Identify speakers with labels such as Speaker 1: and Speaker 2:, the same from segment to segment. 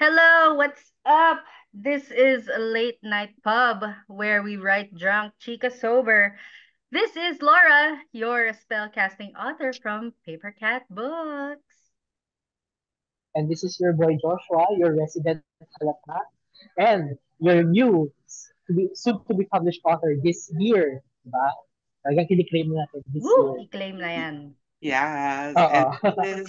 Speaker 1: Hello, what's up? This is a late night pub where we write drunk, chica sober. This is Laura, your spellcasting author from Paper Cat Books.
Speaker 2: And this is your boy Joshua, your resident halata, and your new soon to be published author this year. Diba? Talagang kiniklaim natin this
Speaker 1: Woo!
Speaker 2: year.
Speaker 1: I-claim na yan.
Speaker 3: Yes,
Speaker 2: Oo.
Speaker 3: and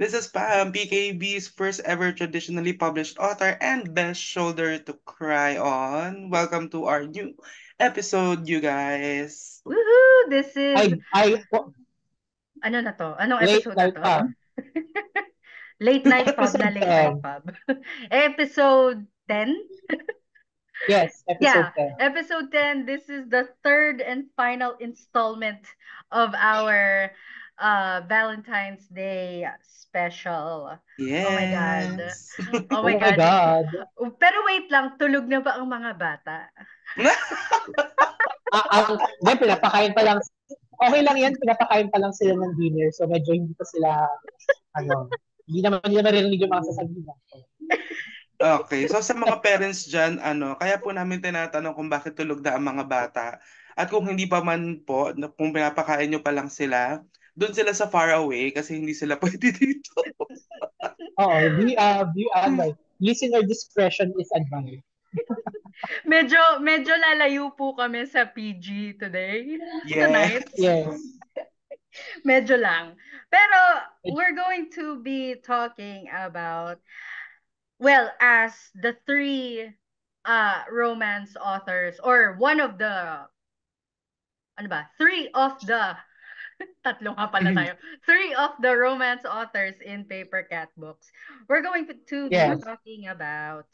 Speaker 3: this is Pam, PKB's first ever traditionally published author and best shoulder to cry on. Welcome to our new episode, you guys.
Speaker 1: Woohoo! This is,
Speaker 2: I
Speaker 1: ano na to? Anong
Speaker 2: late
Speaker 1: episode na
Speaker 2: night
Speaker 1: to?
Speaker 2: pub.
Speaker 1: Late night pub na
Speaker 2: Episode
Speaker 1: late night
Speaker 2: 10.
Speaker 1: pub. Episode 10?
Speaker 2: Yes, episode
Speaker 1: Yeah,
Speaker 2: 10.
Speaker 1: episode 10. This is the third and final installment of our Valentine's Day special. Oh my God.
Speaker 3: Yes.
Speaker 1: Oh my
Speaker 2: Oh my
Speaker 1: God.
Speaker 2: God.
Speaker 1: Pero wait lang, tulog na ba ang mga bata?
Speaker 2: Hindi, pinapakain pa lang. Okay lang yan, pinapakain pa lang sila ng dinner. So medyo hindi pa sila, hindi naman nila maririnig yung mga sasabihin natin.
Speaker 3: Okay, so sa mga parents dyan, kaya po namin tinatanong kung bakit tulog na ang mga bata. At kung hindi pa man po, kung pinapakain nyo pa lang sila, doon sila sa far away kasi hindi sila pwede dito.
Speaker 2: Oo, listener discretion is advised.
Speaker 1: Medyo lalayo po kami sa PG today. Tonight.
Speaker 3: Yes.
Speaker 2: Yes.
Speaker 1: Medyo lang. Pero we're going to be talking about, well, as the three romance authors, or one of the, ano ba, three of the, tatlo nga pala tayo, three of the romance authors in Paper Cat Books. We're going to be
Speaker 2: Yes.
Speaker 1: talking about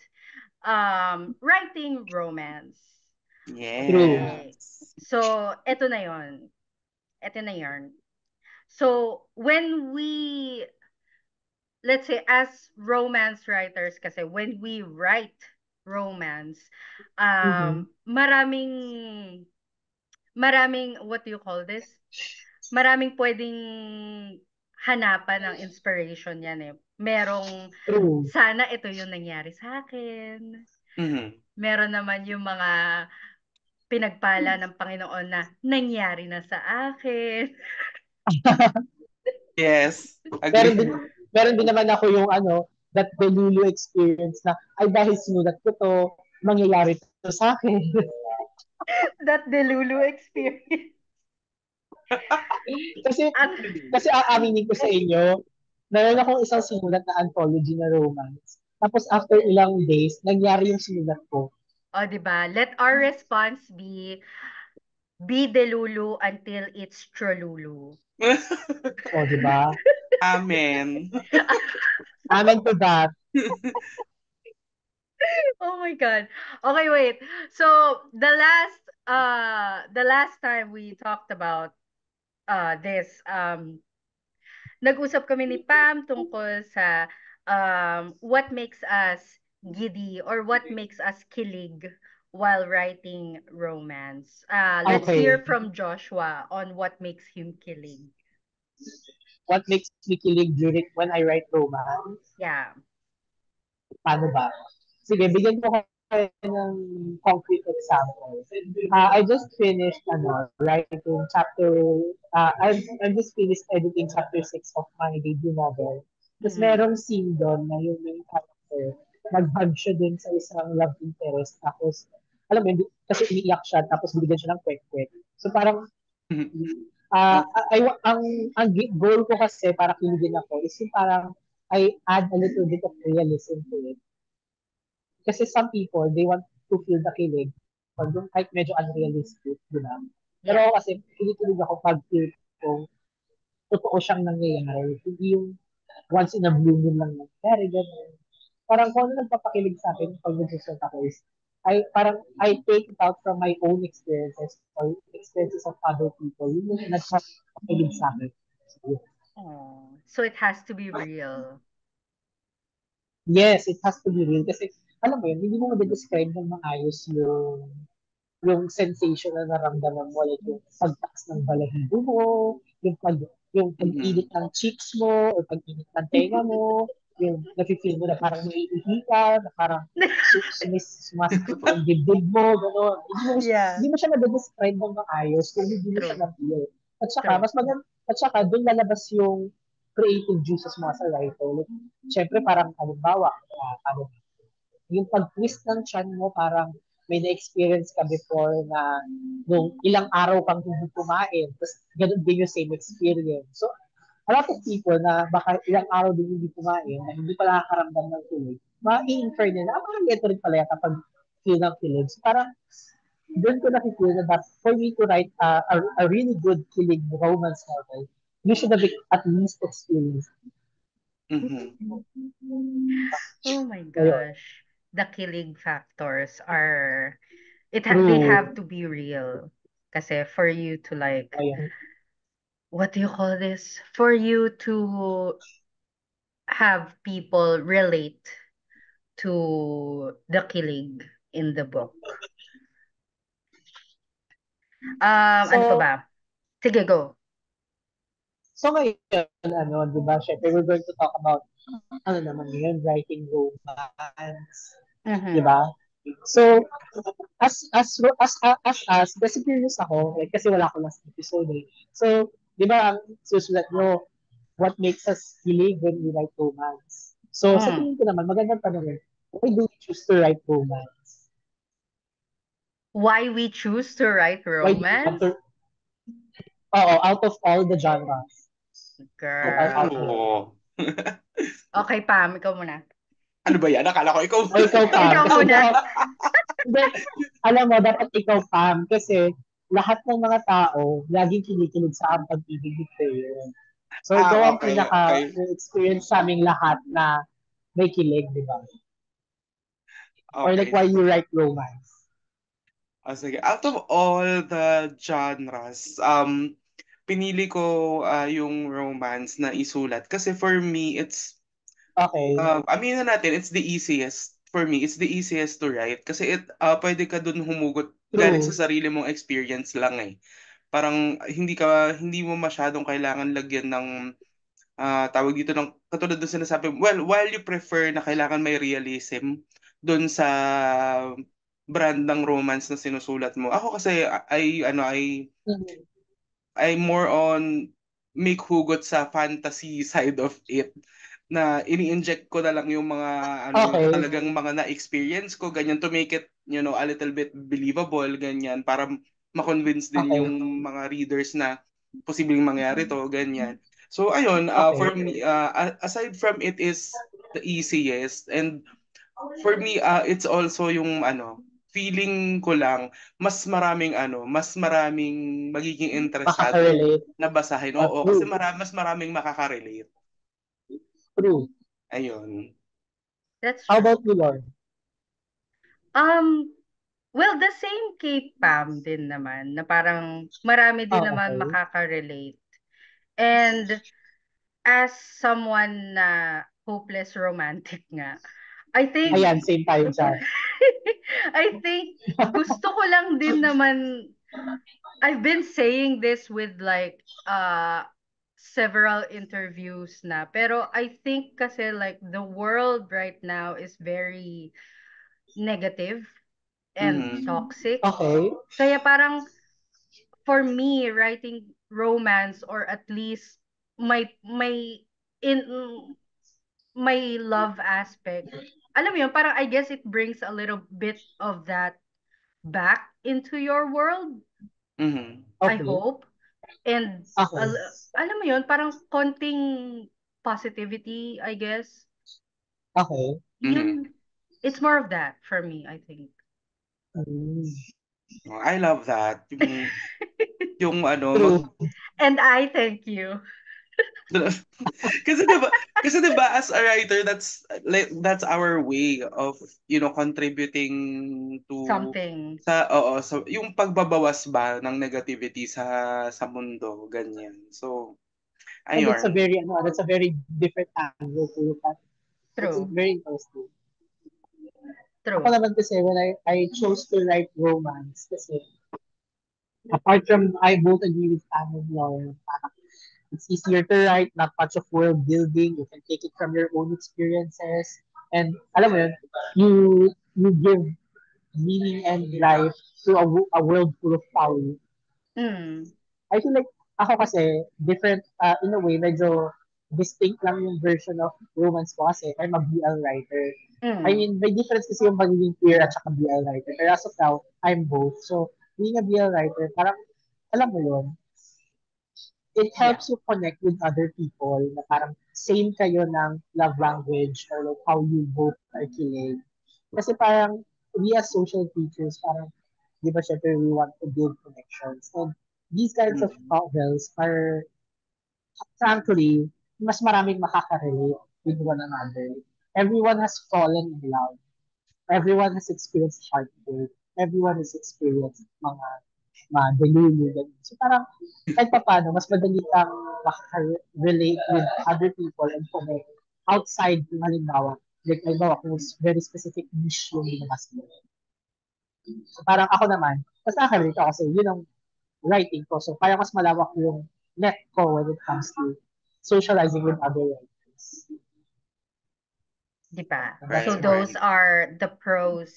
Speaker 1: writing romance.
Speaker 2: True.
Speaker 1: Okay.
Speaker 3: Yes.
Speaker 1: So, eto na yon. Eto na yarn. So, when we, let's say, as romance writers, kasi when we write romance,
Speaker 2: Mm-hmm.
Speaker 1: maraming, what do you call this? Maraming pwedeng hanapan ng inspiration yan eh. Merong,
Speaker 2: True.
Speaker 1: sana ito yung nangyari sa akin.
Speaker 3: Mhm.
Speaker 1: Meron naman yung mga pinagpala ng Panginoon na nangyari na sa akin.
Speaker 3: Yes,
Speaker 2: Meron
Speaker 3: agree.
Speaker 2: din, meron din naman ako yung that Delulu experience na, ay dahil sinulat ko to, mangyayari to sa akin.
Speaker 1: That Delulu experience.
Speaker 2: kasi,
Speaker 1: At,
Speaker 2: kasi aaminin ko sa inyo, meron akong isang sinulat na anthology na romance. Tapos after ilang days, nangyari yung sinulat ko.
Speaker 1: oh, di ba? Let our response be Delulu until it's Trolulu.
Speaker 2: O, di ba?
Speaker 3: Amen.
Speaker 2: Amen to that.
Speaker 1: Oh my God. Okay, wait. So the last time we talked about this, nag-usap kami ni Pam tungkol sa what makes us giddy or what makes us kilig while writing romance. Let's hear
Speaker 2: Okay.
Speaker 1: from Joshua on what makes him kilig.
Speaker 2: What makes me kilig during when I write romance?
Speaker 1: Yeah.
Speaker 2: Paano ba? Sige, bigyan ko kayo ng concrete example. I just finished writing chapter, I just finished editing chapter 6 of my debut novel. Tapos
Speaker 1: Mhm.
Speaker 2: merong scene doon na yung main character, nag-hug siya dun sa isang love interest. Tapos, alam mo, kasi umiiyak siya, tapos binigyan siya ng kwek-kwek. So parang, goal ko kasi para kiligin ako is yung parang I add a little bit of realism to it. Kasi some people, they want to feel the kilig pag yung kahit medyo unrealistic, di ba? Pero
Speaker 1: Yeah.
Speaker 2: ako kasi, kinikilig ako pag tipong totoo siyang nangyayari. Hindi yung once in a blue moon lang nangyayari, gano'n. Parang kung ano nagpapakilig sa akin pag nagsusulat ako is, I take it out from my own experiences or experiences of other people. Yun yung nagpapakilig sa akin. So,
Speaker 1: Oh, so it has to be real.
Speaker 2: yes, it has to be real. Kasi, alam mo yun, hindi mo ma-describe ng maayos yung sensation na naramdaman mo, like yung pagtaas ng balahibo mo, yung pag yung pag-init
Speaker 3: Mhm.
Speaker 2: ng cheeks mo, o pag-init ng tenga mo, yung nafe-feel mo na parang naiihi ka, na parang sumasakit yung dibdib mo, gano'n.
Speaker 1: Yeah,
Speaker 2: Hindi mo siya na-describe ng maayos kung hindi mo siya
Speaker 1: true,
Speaker 2: na-feel. At saka,
Speaker 1: true.
Speaker 2: at saka, doon lalabas yung creative juices mo as a writer. Like, syempre, parang, halimbawa, yung pag-twist ng chan mo, parang may na-experience ka before na nung ilang araw kang hindi kumain. Tapos, ganun din yung same experience. So, a lot of people na baka ilang araw din hindi kumain, na hindi pala nakakaramdam ng kilig, ma-i-infer nila, parang ito rin pala kapag feel ng kilig. So, parang, doon ko nakikita na that for me to write a really good kilig romance novel, you should have at least experienced.
Speaker 3: Mhm.
Speaker 1: Oh my
Speaker 2: Ayun.
Speaker 1: gosh. The killing factors are they have
Speaker 2: True.
Speaker 1: to be real. Kasi for you to like,
Speaker 2: Ayun.
Speaker 1: what do you call this? For you to have people relate to the killing in the book. Ano pa
Speaker 2: So,
Speaker 1: ba? Sige, go.
Speaker 2: So ngayon, di ba, syempre, we're going to talk about, naman yun, writing romance, di
Speaker 1: Mm-hmm.
Speaker 2: ba? So, as kasi curious ako, like, kasi wala ko last episode eh. So, di ba, ang susulat nyo, what makes us kilig when we write romance? So, sa
Speaker 1: Mm.
Speaker 2: tingin ko naman, magandang tanong eh, why do you choose to write romance?
Speaker 1: Why we choose to write
Speaker 2: Why do you want
Speaker 1: romance?
Speaker 2: to, out of all the genres that are out there.
Speaker 3: Oh.
Speaker 1: Okay, Pam, ikaw muna.
Speaker 3: Ano ba yan? Akala ko ikaw.
Speaker 2: O ikaw, Pam,
Speaker 1: Ikaw
Speaker 2: kasi
Speaker 1: muna.
Speaker 2: hindi, alam mo, dapat ikaw, Pam, kasi lahat ng mga tao, laging kinikilig sa ang pag-ibig ni Taylor. So, ikaw ang
Speaker 3: Okay, okay.
Speaker 2: experience sa aming lahat na may kilig, di ba? Or like
Speaker 3: Okay.
Speaker 2: why you write romance.
Speaker 3: Sige. Out of all the genres, pinili ko yung romance na isulat. Kasi for me,
Speaker 2: Okay,
Speaker 3: aminin natin, it's the easiest. For me, it's the easiest to write. Kasi pwede ka dun humugot galing sa
Speaker 2: true.
Speaker 3: sarili mong experience lang eh. Parang hindi mo masyadong kailangan lagyan ng tawag dito ng katulad ng sinasabi mo, well, while you prefer na kailangan may realism doon sa brand ng romance na sinusulat mo. Ako kasi
Speaker 2: Mhm.
Speaker 3: I more on make hugot sa fantasy side of it na ini-inject ko na lang yung mga yung
Speaker 2: Okay,
Speaker 3: talagang mga na-experience ko ganyan to make it a little bit believable ganyan para ma-convince din
Speaker 2: okay,
Speaker 3: yung mga readers na posibleng mangyari to ganyan. So ayun, for
Speaker 2: okay,
Speaker 3: me aside from it is the easiest, and for me it's also yung feeling ko lang mas maraming magiging interesado
Speaker 2: makaka-relate.
Speaker 3: na basahin. Oo, kasi
Speaker 2: True,
Speaker 3: mas maraming makaka-relate.
Speaker 2: true.
Speaker 3: Ayun.
Speaker 1: That's
Speaker 2: How
Speaker 1: true.
Speaker 2: about you, Lord?
Speaker 1: Um, well, the same kay Pam din naman, na parang marami din naman
Speaker 2: Okay.
Speaker 1: makaka-relate. And as someone na hopeless romantic nga, I think
Speaker 2: Ayan, same tayo dyan.
Speaker 1: I think gusto ko lang din naman, I've been saying this with like several interviews na, pero I think kasi like the world right now is very negative and
Speaker 3: Mhm.
Speaker 1: toxic.
Speaker 2: Okay,
Speaker 1: Kaya parang for me, writing romance, or at least my in my love aspect, alam mo yun, parang I guess it brings a little bit of that back into your world,
Speaker 3: Mhm.
Speaker 1: I
Speaker 2: okay,
Speaker 1: hope. And
Speaker 2: okay,
Speaker 1: alam mo yun, parang konting positivity, I guess.
Speaker 2: okay.
Speaker 3: Mhm.
Speaker 1: Yun, it's more of that for me, I think.
Speaker 2: Mm.
Speaker 3: Oh, I love that. Yung ano,
Speaker 2: True.
Speaker 1: And I thank you.
Speaker 3: kasi 'di ba kasi 'di ba as a writer that's our way of contributing to
Speaker 1: Something.
Speaker 3: yung pagbabawas ba ng negativity sa mundo ganyan. So
Speaker 2: And that's a
Speaker 3: ayun.
Speaker 2: very, ano, that's a very different angle to look at. That's
Speaker 1: True.
Speaker 2: very interesting. Ako
Speaker 1: True.
Speaker 2: naman kasi when I chose to write romance kasi apart from I both agree with Pam and Lauren, it's easier to write, not much of world building. You can take it from your own experiences. And alam mo yun, you you give meaning and life to a world full of power.
Speaker 1: Mm.
Speaker 2: I feel like ako kasi different in a way medyo distinct lang yung version of romance ko kasi I'm a BL writer. I
Speaker 1: Mm.
Speaker 2: mean, may difference kasi yung pagiging queer at saka BL writer. Pero as of now, I'm both. So, being a BL writer, parang, alam mo yun, it
Speaker 1: Yeah.
Speaker 2: helps you connect with other people na parang same kayo ng love language or like how you both articulate. Kasi parang we as social creatures, parang di ba syempre we want to build connections. And these kinds of
Speaker 3: Mm.
Speaker 2: novels are frankly mas maraming makaka-relate with one another. Everyone has fallen in love. Everyone has experienced heartbreak. Everyone has experienced mga delulu. Ganun. So parang kahit pa paano, mas madali kang makaka-relate with other people and connect outside yung halimbawa. Like, halimbawa, kung very specific niche yung binabas mo. So parang ako naman, mas nakaka-relate ako kasi yun ang writing ko. So parang mas malawak yung net ko when it comes to socializing with other writers.
Speaker 1: 'Di ba? So
Speaker 2: That's
Speaker 3: Right,
Speaker 2: why.
Speaker 1: those
Speaker 3: right.
Speaker 1: are the pros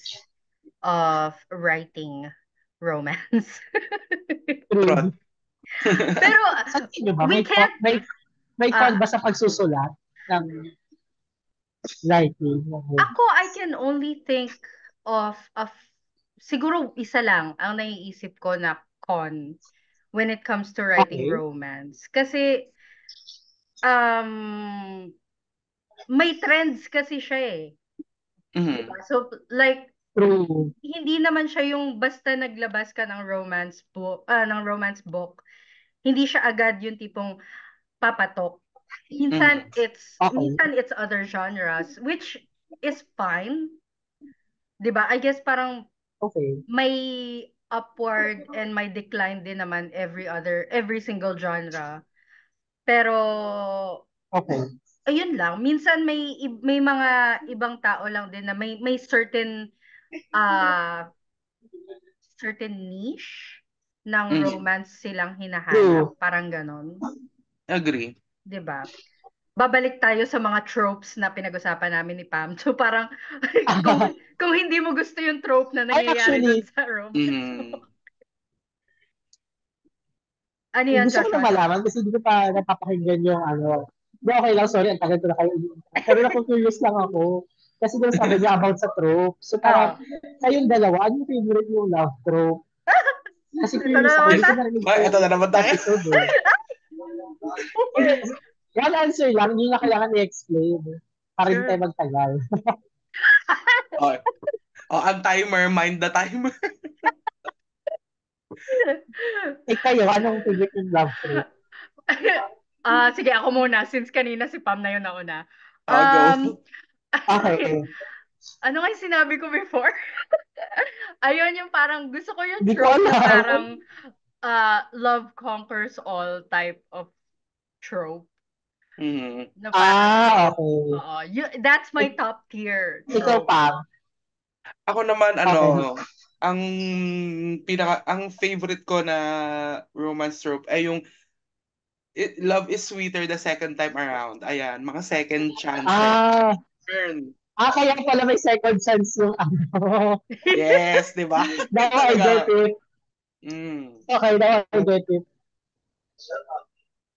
Speaker 1: of writing romance.
Speaker 2: True.
Speaker 3: Trot.
Speaker 1: Pero
Speaker 2: Sa tingin nyo ba,
Speaker 1: we can't
Speaker 2: may con
Speaker 1: uh
Speaker 2: ba sa pagsusulat ng writing ng
Speaker 1: ako
Speaker 2: romance?
Speaker 1: I can only think of siguro isa lang ang naiisip ko na con when it comes to writing
Speaker 2: Okay.
Speaker 1: romance. Kasi um may trends kasi siya eh. 'Di ba?
Speaker 3: Mhm.
Speaker 1: So like
Speaker 2: True.
Speaker 1: hindi naman siya yung basta naglabas ka ng romance book, hindi siya agad yung tipong papatok.
Speaker 3: Mhm.
Speaker 2: Okay.
Speaker 1: Minsan it's other genres which is fine, 'di ba? I guess parang
Speaker 2: Okay.
Speaker 1: may upward and may decline din naman every single genre. Pero
Speaker 2: Okay.
Speaker 1: ayun lang, minsan may mga ibang tao lang din na may uh certain niche ng
Speaker 3: Mhm.
Speaker 1: romance silang hinahanap,
Speaker 2: True.
Speaker 1: parang ganon,
Speaker 3: Agree.
Speaker 1: 'di ba? Babalik tayo sa mga tropes na pinag-usapan namin ni Pam. So parang kung kung hindi mo gusto yung trope na
Speaker 2: I
Speaker 1: nangyayari doon
Speaker 2: actually,
Speaker 1: sa romance mo.
Speaker 3: Mhm.
Speaker 1: Ano yan,
Speaker 2: gusto ko na
Speaker 1: Joshua?
Speaker 2: malaman kasi hindi ko pa napapakinggan yung ano. Di, okay lang, sorry, ang tagal ko na kayo iniintay. Pero naku-curious lang ako. Kasi kung sabi niya about sa trope. So parang,
Speaker 1: Oh.
Speaker 2: kayong dalawa, ano yung favorite yung love trope? Kasi
Speaker 1: Ito na
Speaker 2: curious ako,
Speaker 1: naman
Speaker 2: hindi
Speaker 1: ta.
Speaker 2: ko narinig
Speaker 3: Ay, ito
Speaker 2: yung
Speaker 3: na naman tayo.
Speaker 2: episode eh. Hindi, one answer lang, hindi na kailangan i-explain. Para hindi tayo
Speaker 1: Sure.
Speaker 2: magtagal.
Speaker 3: Oh, oh, ang timer, mind the timer.
Speaker 2: Eh kayo, anong favorite yung love trope?
Speaker 1: Sige ako muna since kanina si Pam na yun nauna.
Speaker 3: Oh, go.
Speaker 1: Um,
Speaker 2: Okay.
Speaker 1: ano nga yung sinabi ko before? Ayun yung parang gusto ko yung
Speaker 2: Hindi ko
Speaker 1: trope na
Speaker 2: alam.
Speaker 1: parang love conquers all type of trope.
Speaker 3: Mhm.
Speaker 1: Na parang,
Speaker 2: Okay.
Speaker 1: that's my
Speaker 2: Ik-
Speaker 1: top tier
Speaker 2: ikaw
Speaker 1: trope.
Speaker 2: pa.
Speaker 3: Ako naman
Speaker 2: Okay.
Speaker 3: ang ang favorite ko na romance trope ay yung love is sweeter the second time around. Ayan, mga second chances.
Speaker 2: Ah,
Speaker 3: Turn.
Speaker 2: kaya pala may second chance yung ano.
Speaker 3: Yes, 'di ba?
Speaker 2: Now
Speaker 3: Yun
Speaker 2: I get
Speaker 3: talaga.
Speaker 2: it.
Speaker 3: Mm.
Speaker 2: Okay, now I get it.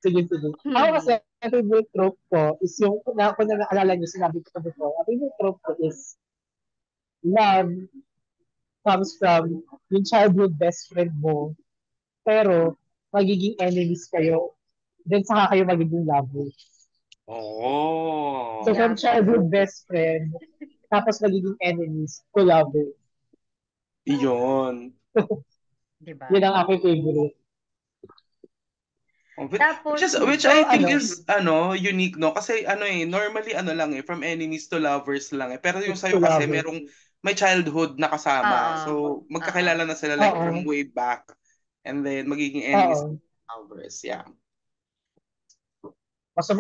Speaker 2: Sige, sige. Ako kasi,
Speaker 1: Hmm.
Speaker 2: ang favorite trope ko is yung, kung naalala niyo, sinabi ko before, ang favorite trope ko is love comes from yung childhood best friend mo, pero magiging enemies kayo, then saka kayo magiging lovers. So
Speaker 3: Oh.
Speaker 2: from
Speaker 1: Yeah.
Speaker 2: childhood best friend, tapos magiging enemies to lovers.
Speaker 3: Iyon.
Speaker 1: 'Di
Speaker 2: Yun
Speaker 1: ba?
Speaker 2: ang aking favorite.
Speaker 3: Oh,
Speaker 1: Tapos
Speaker 3: which
Speaker 2: So,
Speaker 3: I think
Speaker 2: ano,
Speaker 3: is unique, no, kasi normally lang from enemies to lovers lang, pero yung
Speaker 2: to
Speaker 3: sa'yo kasi
Speaker 2: lovers.
Speaker 3: may childhood na kasama,
Speaker 1: oo,
Speaker 3: so
Speaker 1: oo.
Speaker 3: magkakilala na sila like
Speaker 2: Oo,
Speaker 3: from way back, and then magiging enemies
Speaker 2: oo.
Speaker 3: lovers, yeah.
Speaker 2: So,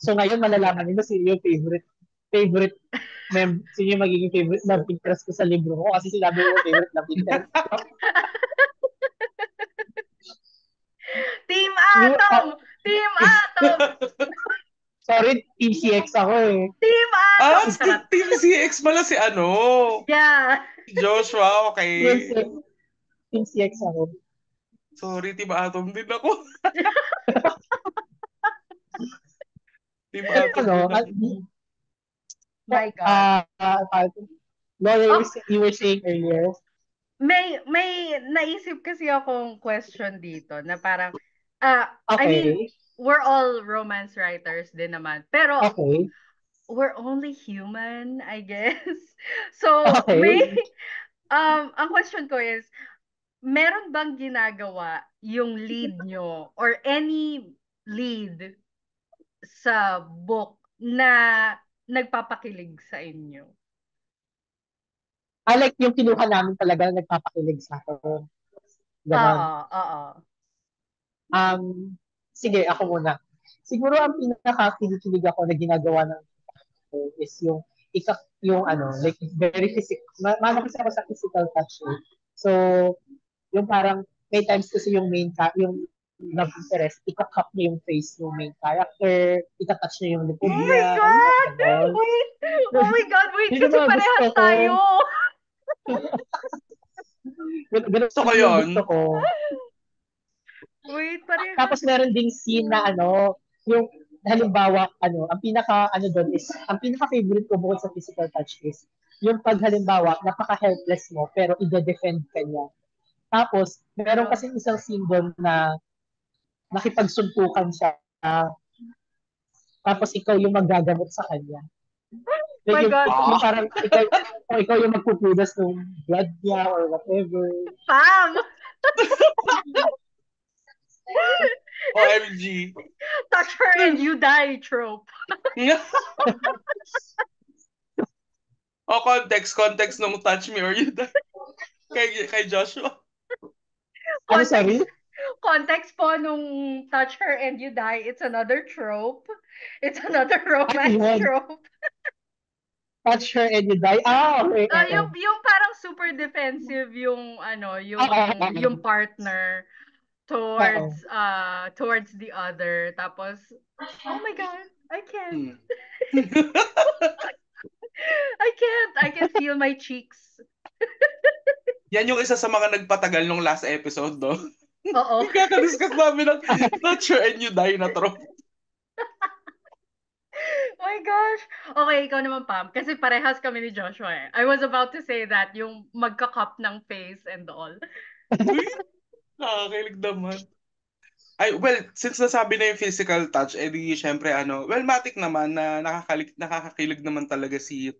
Speaker 2: so ngayon malalaman nila sino yung favorite sino yung magiging favorite love interest ko sa libro ko kasi sinabi mo yung favorite love interest ko.
Speaker 1: Team
Speaker 2: Yung,
Speaker 1: Atom! Team Atom!
Speaker 2: sorry, Team CX ako eh.
Speaker 1: Team Atom! Charot.
Speaker 3: Team CX pala si
Speaker 1: Yeah.
Speaker 3: si Joshua,
Speaker 2: Team
Speaker 3: okay.
Speaker 2: CX, Team CX ako.
Speaker 3: Sorry, Team Atom din ako. Team Atom
Speaker 2: Ano,
Speaker 3: din ako.
Speaker 1: My God.
Speaker 2: Laura,
Speaker 1: Oh,
Speaker 2: you were saying earlier.
Speaker 1: may naisip kasi akong question dito na parang, I mean,
Speaker 2: Okay,
Speaker 1: we're all romance writers din naman. Pero,
Speaker 2: okay,
Speaker 1: we're only human, I guess. So,
Speaker 2: okay.
Speaker 1: ang question ko is, meron bang ginagawa yung lead nyo or any lead sa book na nagpapakilig sa inyo?
Speaker 2: I like yung kinuha namin talaga na nagpapakilig sa akin. Ganon.
Speaker 1: Oo, oo.
Speaker 2: Um, sige, ako muna. Siguro ang pinaka-kinikilig ako na ginagawa ng is yung ano, like very physical. Mano kasi ako sa physical touch. Eh. So, yung parang may times kasi yung love interest, ikakap niya yung face ng main character, itatouch niya yung likod
Speaker 1: Oh my
Speaker 2: niya, yung mga
Speaker 1: God!
Speaker 2: ganon.
Speaker 1: Wait! Oh my God, wait!
Speaker 2: Yun yung
Speaker 1: Kasi
Speaker 2: mga gusto
Speaker 1: parehas
Speaker 2: ko.
Speaker 1: tayo!
Speaker 3: Gusto ko
Speaker 2: Ganun yung
Speaker 3: yun.
Speaker 2: gusto ko.
Speaker 1: Wait,
Speaker 2: Tapos
Speaker 1: parehas.
Speaker 2: meron ding scene na ano, yung halimbawa, ano, ang pinaka, ano doon is, ang pinaka favorite ko bukod sa physical touch is, yung pag halimbawa, napaka-helpless mo, pero i-defend ka niya. Tapos, meron
Speaker 1: Oh
Speaker 2: kasi isang scene doon na nakipagsuntukan siya, tapos ikaw yung magagamot sa kanya. Like
Speaker 1: my God.
Speaker 2: yung parang ikaw yung magpupudas ng blood niya or whatever.
Speaker 1: Pam!
Speaker 3: OMG.
Speaker 1: Touch her and you die trope.
Speaker 3: O context nung touch me or you die. Kay Joshua.
Speaker 2: Ano,
Speaker 1: Context
Speaker 2: sorry?
Speaker 1: context po nung touch her and you die, it's another trope. It's another
Speaker 2: Ano
Speaker 1: romance
Speaker 2: yun?
Speaker 1: trope.
Speaker 2: Touch her and you die? Ah, okay, oo.
Speaker 1: Yung parang super defensive yung ano,
Speaker 2: Oo,
Speaker 1: yung partner
Speaker 2: oo.
Speaker 1: towards the other. Tapos, oh my God, I can't.
Speaker 3: Hmm.
Speaker 1: I can feel my cheeks.
Speaker 3: Yan yung isa sa mga nagpatagal nung last episode, no?
Speaker 1: Oo.
Speaker 3: Yung kakadiscuss namin ng touch her and you die na trope.
Speaker 1: My gosh. Okay, ikaw naman, Pam. Kasi parehas kami ni Joshua eh. I was about to say that, yung magka-cup ng face and all.
Speaker 3: Uy, nakakilig naman. Ay, well, since nasabi na yung physical touch, edi syempre well, matik naman na nakakakilig naman talaga si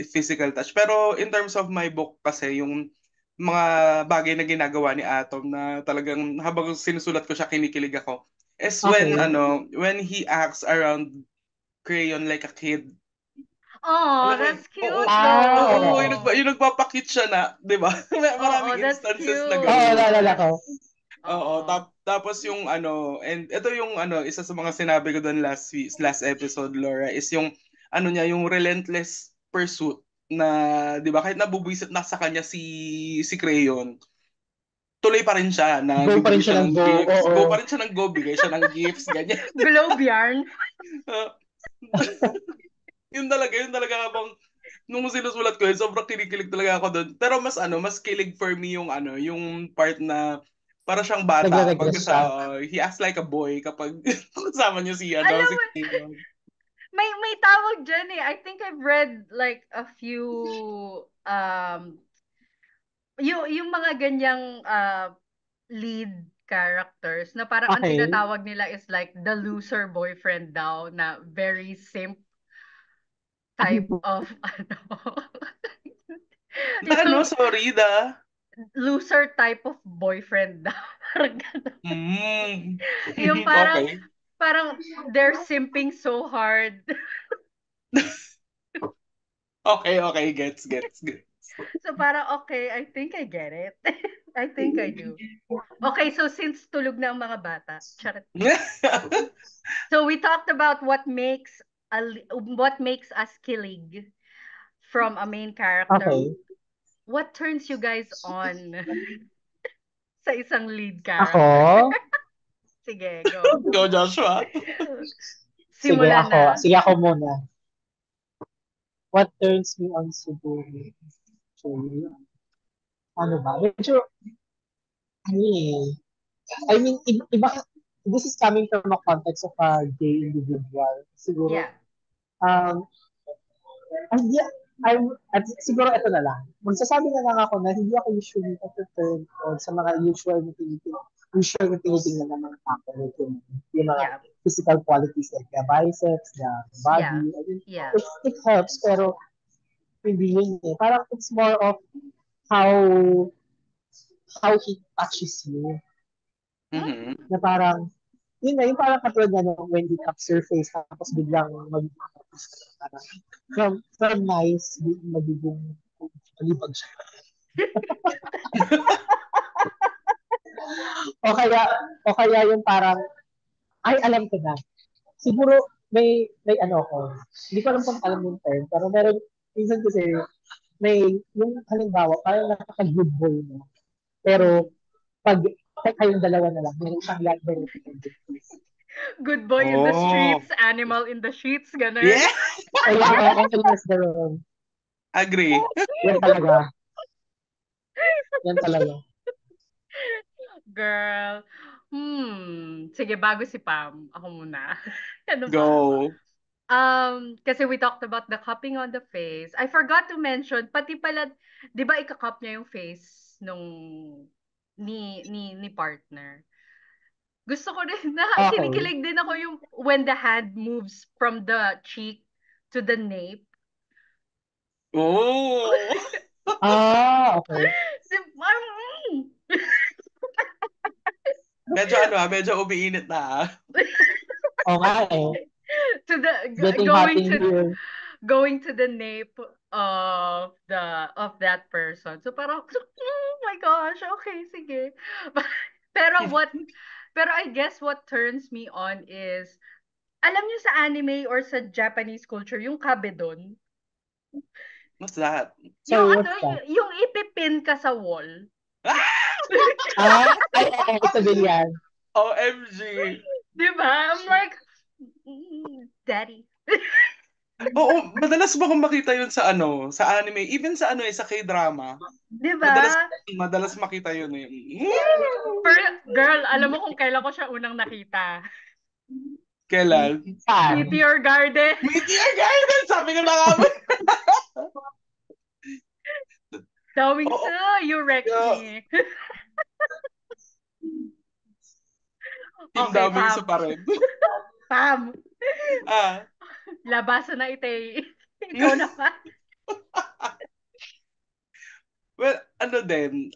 Speaker 3: physical touch. Pero in terms of my book kasi, yung mga bagay na ginagawa ni Atom na talagang habang sinusulat ko siya, kinikilig ako. Is when,
Speaker 2: Okay.
Speaker 3: when he acts around Crayon like a kid.
Speaker 1: Oh,
Speaker 3: Alam mo yun?
Speaker 1: that's
Speaker 3: Oo,
Speaker 1: cute
Speaker 3: oo,
Speaker 1: though.
Speaker 3: yung nagpapakit siya na, di ba?
Speaker 1: Oh,
Speaker 3: Maraming
Speaker 1: that's
Speaker 3: instances na
Speaker 2: Oo,
Speaker 3: ganun.
Speaker 2: naalala
Speaker 1: cute.
Speaker 2: ko.
Speaker 3: Oo,
Speaker 1: Oo.
Speaker 3: tapos yung and ito yung isa sa mga sinabi ko doon last episode, Laura, is yung niya, yung relentless pursuit na, 'di ba, kahit nabubwisit na sa kanya si Crayon, tuloy pa rin siya na
Speaker 2: Go pa rin
Speaker 3: bibigay
Speaker 2: siya
Speaker 3: siya
Speaker 2: ng
Speaker 3: ng
Speaker 2: go.
Speaker 3: gifts.
Speaker 2: Oo.
Speaker 3: Go pa rin siya ng go, bigay siya ng gifts, ganyan.
Speaker 1: Globe yarn.
Speaker 3: Yun talaga habang nung sinusulat ko yun, sobrang kinikilig talaga ako doon. Pero mas kilig for me yung yung part na para siyang bata pag
Speaker 2: Nagre-regress siya.
Speaker 3: he acts like a boy kapag kasama niyo
Speaker 1: Alam
Speaker 3: si
Speaker 1: mo,
Speaker 3: Crayon.
Speaker 1: may tawag dyan eh. I think I've read like a few, yung mga ganyang lead characters na parang ang
Speaker 2: Okay.
Speaker 1: tinatawag nila is like the loser boyfriend daw na very simp type of ano.
Speaker 3: Na
Speaker 1: Yung
Speaker 3: sorry da.
Speaker 1: loser type of boyfriend daw. Parang ganun.
Speaker 3: Mm.
Speaker 1: Yung parang,
Speaker 3: Okay.
Speaker 1: parang they're simping so hard.
Speaker 3: Okay, okay. Gets.
Speaker 1: So parang, okay, I think I get it. I think I do. Okay, so since tulog na ang mga bata, charot. So we talked about what makes us kilig from a main character.
Speaker 2: Okay.
Speaker 1: What turns you guys on sa isang lead
Speaker 2: Ako?
Speaker 1: character? Sige, go.
Speaker 3: Go, Joshua.
Speaker 2: Sige,
Speaker 1: Simulan
Speaker 2: ako.
Speaker 1: na.
Speaker 2: Sige, ako muna. What turns me on siguro? Actually, ano ba? Medyo, ano eh. I mean, iba, this is coming from a context of a gay individual. Siguro,
Speaker 1: Yeah.
Speaker 2: um, hindi, at siguro ito na lang. Magsasabi na lang ako na hindi ako usually nag-turn on sa mga usual na tinitingnan ng mga tao. Like yung mga
Speaker 1: Yeah.
Speaker 2: physical qualities like the biceps, the
Speaker 1: Yeah.
Speaker 2: body. I mean,
Speaker 1: Yeah.
Speaker 2: it helps, pero hindi yun eh. Parang it's more of how he touches you.
Speaker 1: Hmm?
Speaker 3: Mhm.
Speaker 2: Na parang, yun na, yung parang katulad na no, when he taps your face, tapos biglang parang, from nice, magiging malibag siya. o kaya yung parang, ay, alam ko na. Siguro, may ano ko, hindi ko alam kung alam yung term, pero meron, minsan kasi, may, yung halimbawa, parang nakaka-good boy mo. Pero,
Speaker 1: Mm.
Speaker 2: pag kayong dalawa na lang, meron siyang lot very
Speaker 1: Good boy in the
Speaker 3: Oh.
Speaker 1: streets, animal in the sheets, ganun.
Speaker 3: Yeah,
Speaker 2: kaya, yes, gano'n.
Speaker 3: agree.
Speaker 2: Yan talaga. Yan talaga.
Speaker 1: Girl. Sige, bago si Pam, ako muna. Ano ba?
Speaker 3: Go.
Speaker 1: Kasi we talked about the cupping on the face. I forgot to mention, pati pala, 'di ba ika-cup niya yung face nung ni partner. Gusto ko rin na
Speaker 2: Okay.
Speaker 1: kinikilig din ako yung when the hand moves from the cheek to the nape.
Speaker 3: Oh.
Speaker 2: Okay.
Speaker 1: Mm.
Speaker 3: Medyo umiinit na.
Speaker 2: Oo nga eh.
Speaker 1: To the
Speaker 2: Getting hot
Speaker 1: going
Speaker 2: in
Speaker 1: to
Speaker 2: here.
Speaker 1: going to the nape of that person. So parang, oh my gosh, okay, sige. Pero pero I guess what turns me on is, alam niyo sa anime or sa Japanese culture, yung kabedon.
Speaker 3: What's that?
Speaker 1: Yung
Speaker 2: Sorry,
Speaker 1: ano,
Speaker 2: what's that?
Speaker 1: yung ipipin ka sa wall.
Speaker 3: Ah!
Speaker 2: Ay, isa din yan.
Speaker 3: OMG.
Speaker 1: Di ba? I'm like, daddy.
Speaker 3: Oo, madalas mo kung makita yun sa sa anime, even sa sa K-drama.
Speaker 1: Di ba?
Speaker 3: Madalas madalas makita yun eh.
Speaker 1: Pero, girl, alam mo kung kailan ko siya unang nakita?
Speaker 3: Kailan?
Speaker 2: Saan?
Speaker 1: Meteor Garden.
Speaker 3: Meteor Garden! Sabi ko na nga ba?
Speaker 1: Dawing
Speaker 3: Oo.
Speaker 1: sa, you wrecked
Speaker 3: Yeah.
Speaker 1: me.
Speaker 3: Team
Speaker 1: Okay,
Speaker 3: Daming sa
Speaker 1: Pam.
Speaker 3: pa rin.
Speaker 1: Pam.
Speaker 3: Ah.
Speaker 1: Labasan na ite. Ikaw naman.
Speaker 3: Well, din,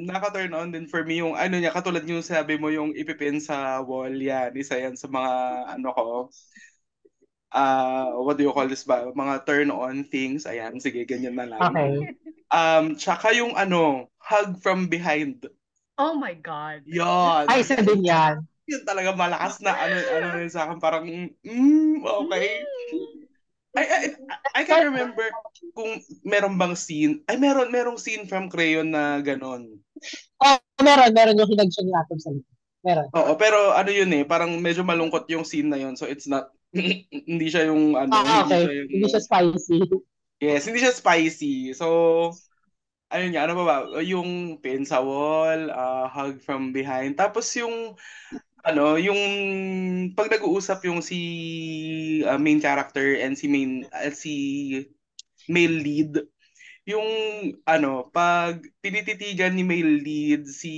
Speaker 3: naka-turn on din for me yung niya, katulad yung sabi mo yung ipipin sa wall, yan, isa yan sa mga ko, what do you call this ba? Mga turn on things, ayan, sige, ganyan na lang.
Speaker 2: Okay.
Speaker 3: Tsaka yung hug from behind.
Speaker 1: Oh my God.
Speaker 3: Yon.
Speaker 2: Ay, isa din yan.
Speaker 3: Yun talaga malakas na yun sa akin, parang, okay.
Speaker 1: Mm.
Speaker 3: I can remember kung meron bang scene. Ay, merong scene from Crayon na ganon.
Speaker 2: Oh, meron yung hinag siya ni Atom sa likod. Meron.
Speaker 3: Oo, pero yun parang medyo malungkot yung scene na yun. So it's not, hindi siya yung hindi
Speaker 2: Okay.
Speaker 3: siya yung,
Speaker 2: Hindi siya spicy.
Speaker 3: yes, hindi siya spicy. So, ayun nga, ano pa ba? Yung pin sa wall, hug from behind. Tapos yung pag nag-uusap yung si main character and si male lead, yung pag tinititigan ni male lead si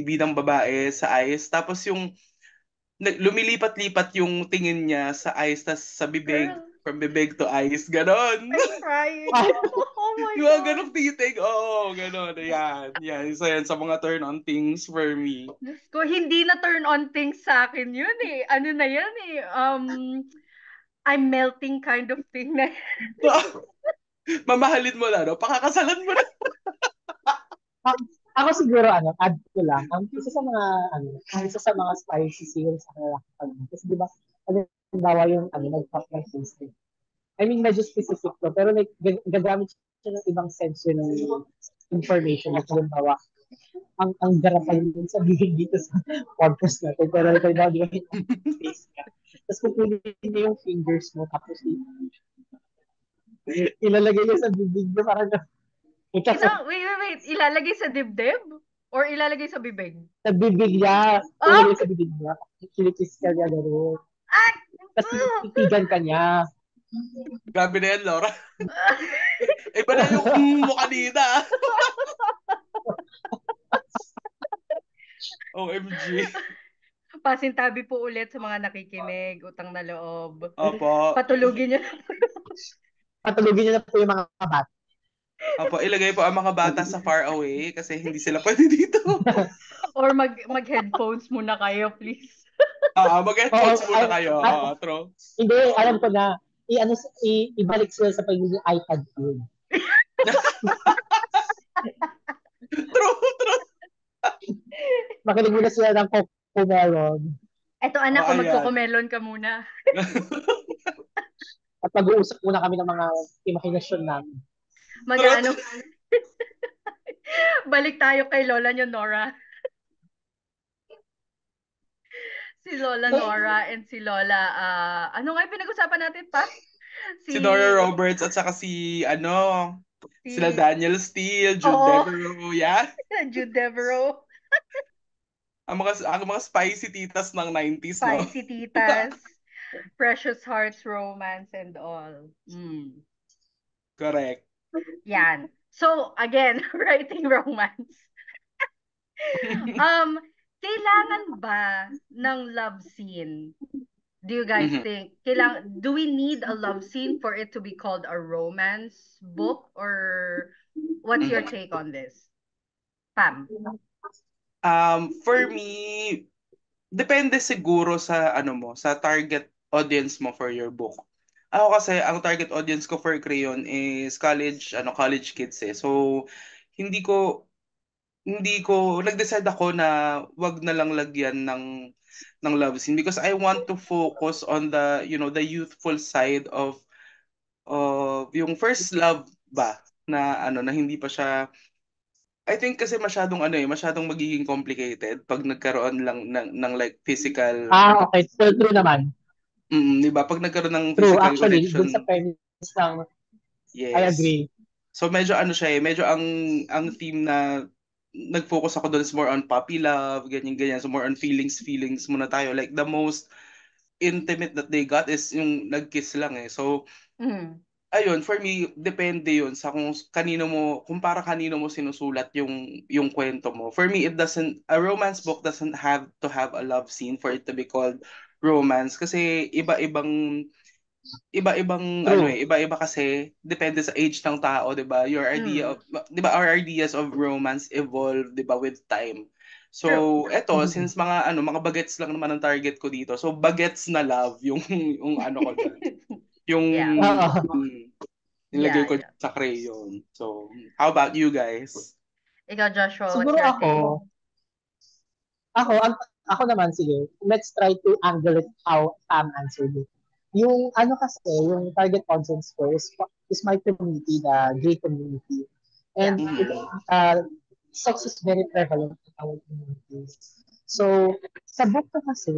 Speaker 3: bidang babae sa eyes, tapos yung lumilipat-lipat yung tingin niya sa eyes tas sa bibig,
Speaker 1: Girl,
Speaker 3: from bibig to eyes, ganon.
Speaker 1: I'm crying.
Speaker 2: Ay,
Speaker 1: my
Speaker 3: Yung mga
Speaker 1: God.
Speaker 3: ganong titig, oo, ganon. Yan, yan. Isa yan sa mga turn on things for me.
Speaker 1: Diyos ko, hindi na turn on things sa akin yun eh. Ano na yan eh. I'm melting kind of thing na yan.
Speaker 3: Mamahalin mo na, no? Pakakasalan mo na.
Speaker 2: Ako siguro, add ko lang, isa sa mga spicy seals sa kanila. Kasi di ba, halimbawa yung, nag-pop ng tasting. I mean, medyo specific to, pero like, gagamit siya ng ibang sense yun ng information. Like, halimbawa, ang garapan yun sabihin dito sa podcast natin. Pero ito daw, di ba, face ka. Tapos kukunin niya yung fingers mo, tapos ilalagay niya sa bibig mo, parang
Speaker 1: Wait. Ilalagay sa dibdib? Or ilalagay sa bibig?
Speaker 2: sa bibig niya.
Speaker 1: Oh!
Speaker 2: Ilalagay sa bibig niya. Kilikis ka niya, gano'n.
Speaker 1: Ah!
Speaker 2: Tapos titigan ka niya.
Speaker 3: Grabe na yan, Laura. Iba na yung mo kanina. OMG.
Speaker 1: Pasintabi po ulit sa mga nakikinig, utang na loob.
Speaker 3: Opo.
Speaker 1: Patulugin niyo.
Speaker 2: Patulugin niyo na po yung mga bata.
Speaker 3: Opo, ilagay po ang mga bata sa far away kasi hindi sila pwede dito.
Speaker 1: Or mag-headphones muna kayo, please.
Speaker 3: Mag-headphones muna kayo. True.
Speaker 2: Hindi, alam ko na. Ibalik sila sa pagiging iPad yun.
Speaker 3: True.
Speaker 2: Makinig muna sila ng Cocomelon.
Speaker 1: Eto anak ko,
Speaker 3: ayan.
Speaker 1: magkokomelon ka muna.
Speaker 2: At mag-uusap muna kami ng mga imahinasyon namin.
Speaker 1: Balik tayo kay Lola niyo, Nora. Si Lola Nora and si Lola, ano nga yung pinag-usapan natin pa?
Speaker 3: Si Nora Roberts at saka sila Daniel Steele, Jude Devereaux, yeah?
Speaker 1: Jude Devereaux.
Speaker 3: ang mga spicy titas ng 90s, no?
Speaker 1: Spicy titas. Precious Hearts Romance and all.
Speaker 3: Correct.
Speaker 1: Yan. So, again, writing romance. Kailangan ba ng love scene? Do you guys think do we need a love scene for it to be called a romance book, or what's your take on this? Pam?
Speaker 3: For me, depende siguro sa sa target audience mo for your book. Ako kasi ang target audience ko for Crayon is college kids eh. So hindi ko nag-decide ako na wag na lang lagyan ng love scene because I want to focus on the the youthful side of yung first love ba na na hindi pa siya. I think kasi masyadong magiging complicated pag nagkaroon lang ng like physical.
Speaker 2: Okay. True naman.
Speaker 3: 'Di ba? Pag nagkaroon ng
Speaker 2: True,
Speaker 3: physical
Speaker 2: actually,
Speaker 3: connection.
Speaker 2: dun sa premise ng
Speaker 3: Yes.
Speaker 2: I agree.
Speaker 3: So medyo medyo ang theme na nag-focus ako doon is more on puppy love, ganyan. So more on feelings muna tayo. Like the most intimate that they got is yung nag-kiss lang eh. So ayun, for me, depende yun sa kung para kanino mo sinusulat yung kwento mo. For me, a romance book doesn't have to have a love scene for it to be called romance kasi iba-iba kasi depende sa age ng tao, 'di ba? Your idea of 'di ba our ideas of romance evolve, 'di ba, with time. So, eto since mga bagets lang naman ang target ko dito. So, bagets na love yung ko dyan. Yung nilagay ko sa Crayon. So, how about you guys?
Speaker 1: Ikaw, Joshua,
Speaker 2: siguro
Speaker 1: what's your take?
Speaker 2: Ako naman, sige. Let's try to angle it how Pam answered it. Yung yung target audience ko is my community, the gay community. And sex is very prevalent in our communities. So, sa book ko kasi,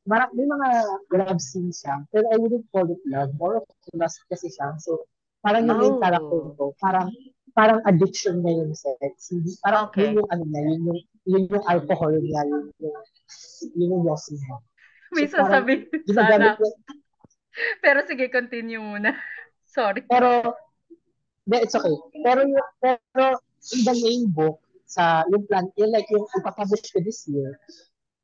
Speaker 2: may mga love scenes siya, pero I wouldn't call it love. More of lust kasi siya. So, parang yung main character ko, parang addiction na yung sex. Parang yun yung yun yung alcohol niya, yun yung yosi niya.
Speaker 1: May sasabihin sana. Pero sige, continue muna. Sorry.
Speaker 2: Pero, it's okay. Pero in the main book, yung plan, yung ipapublish ko this year,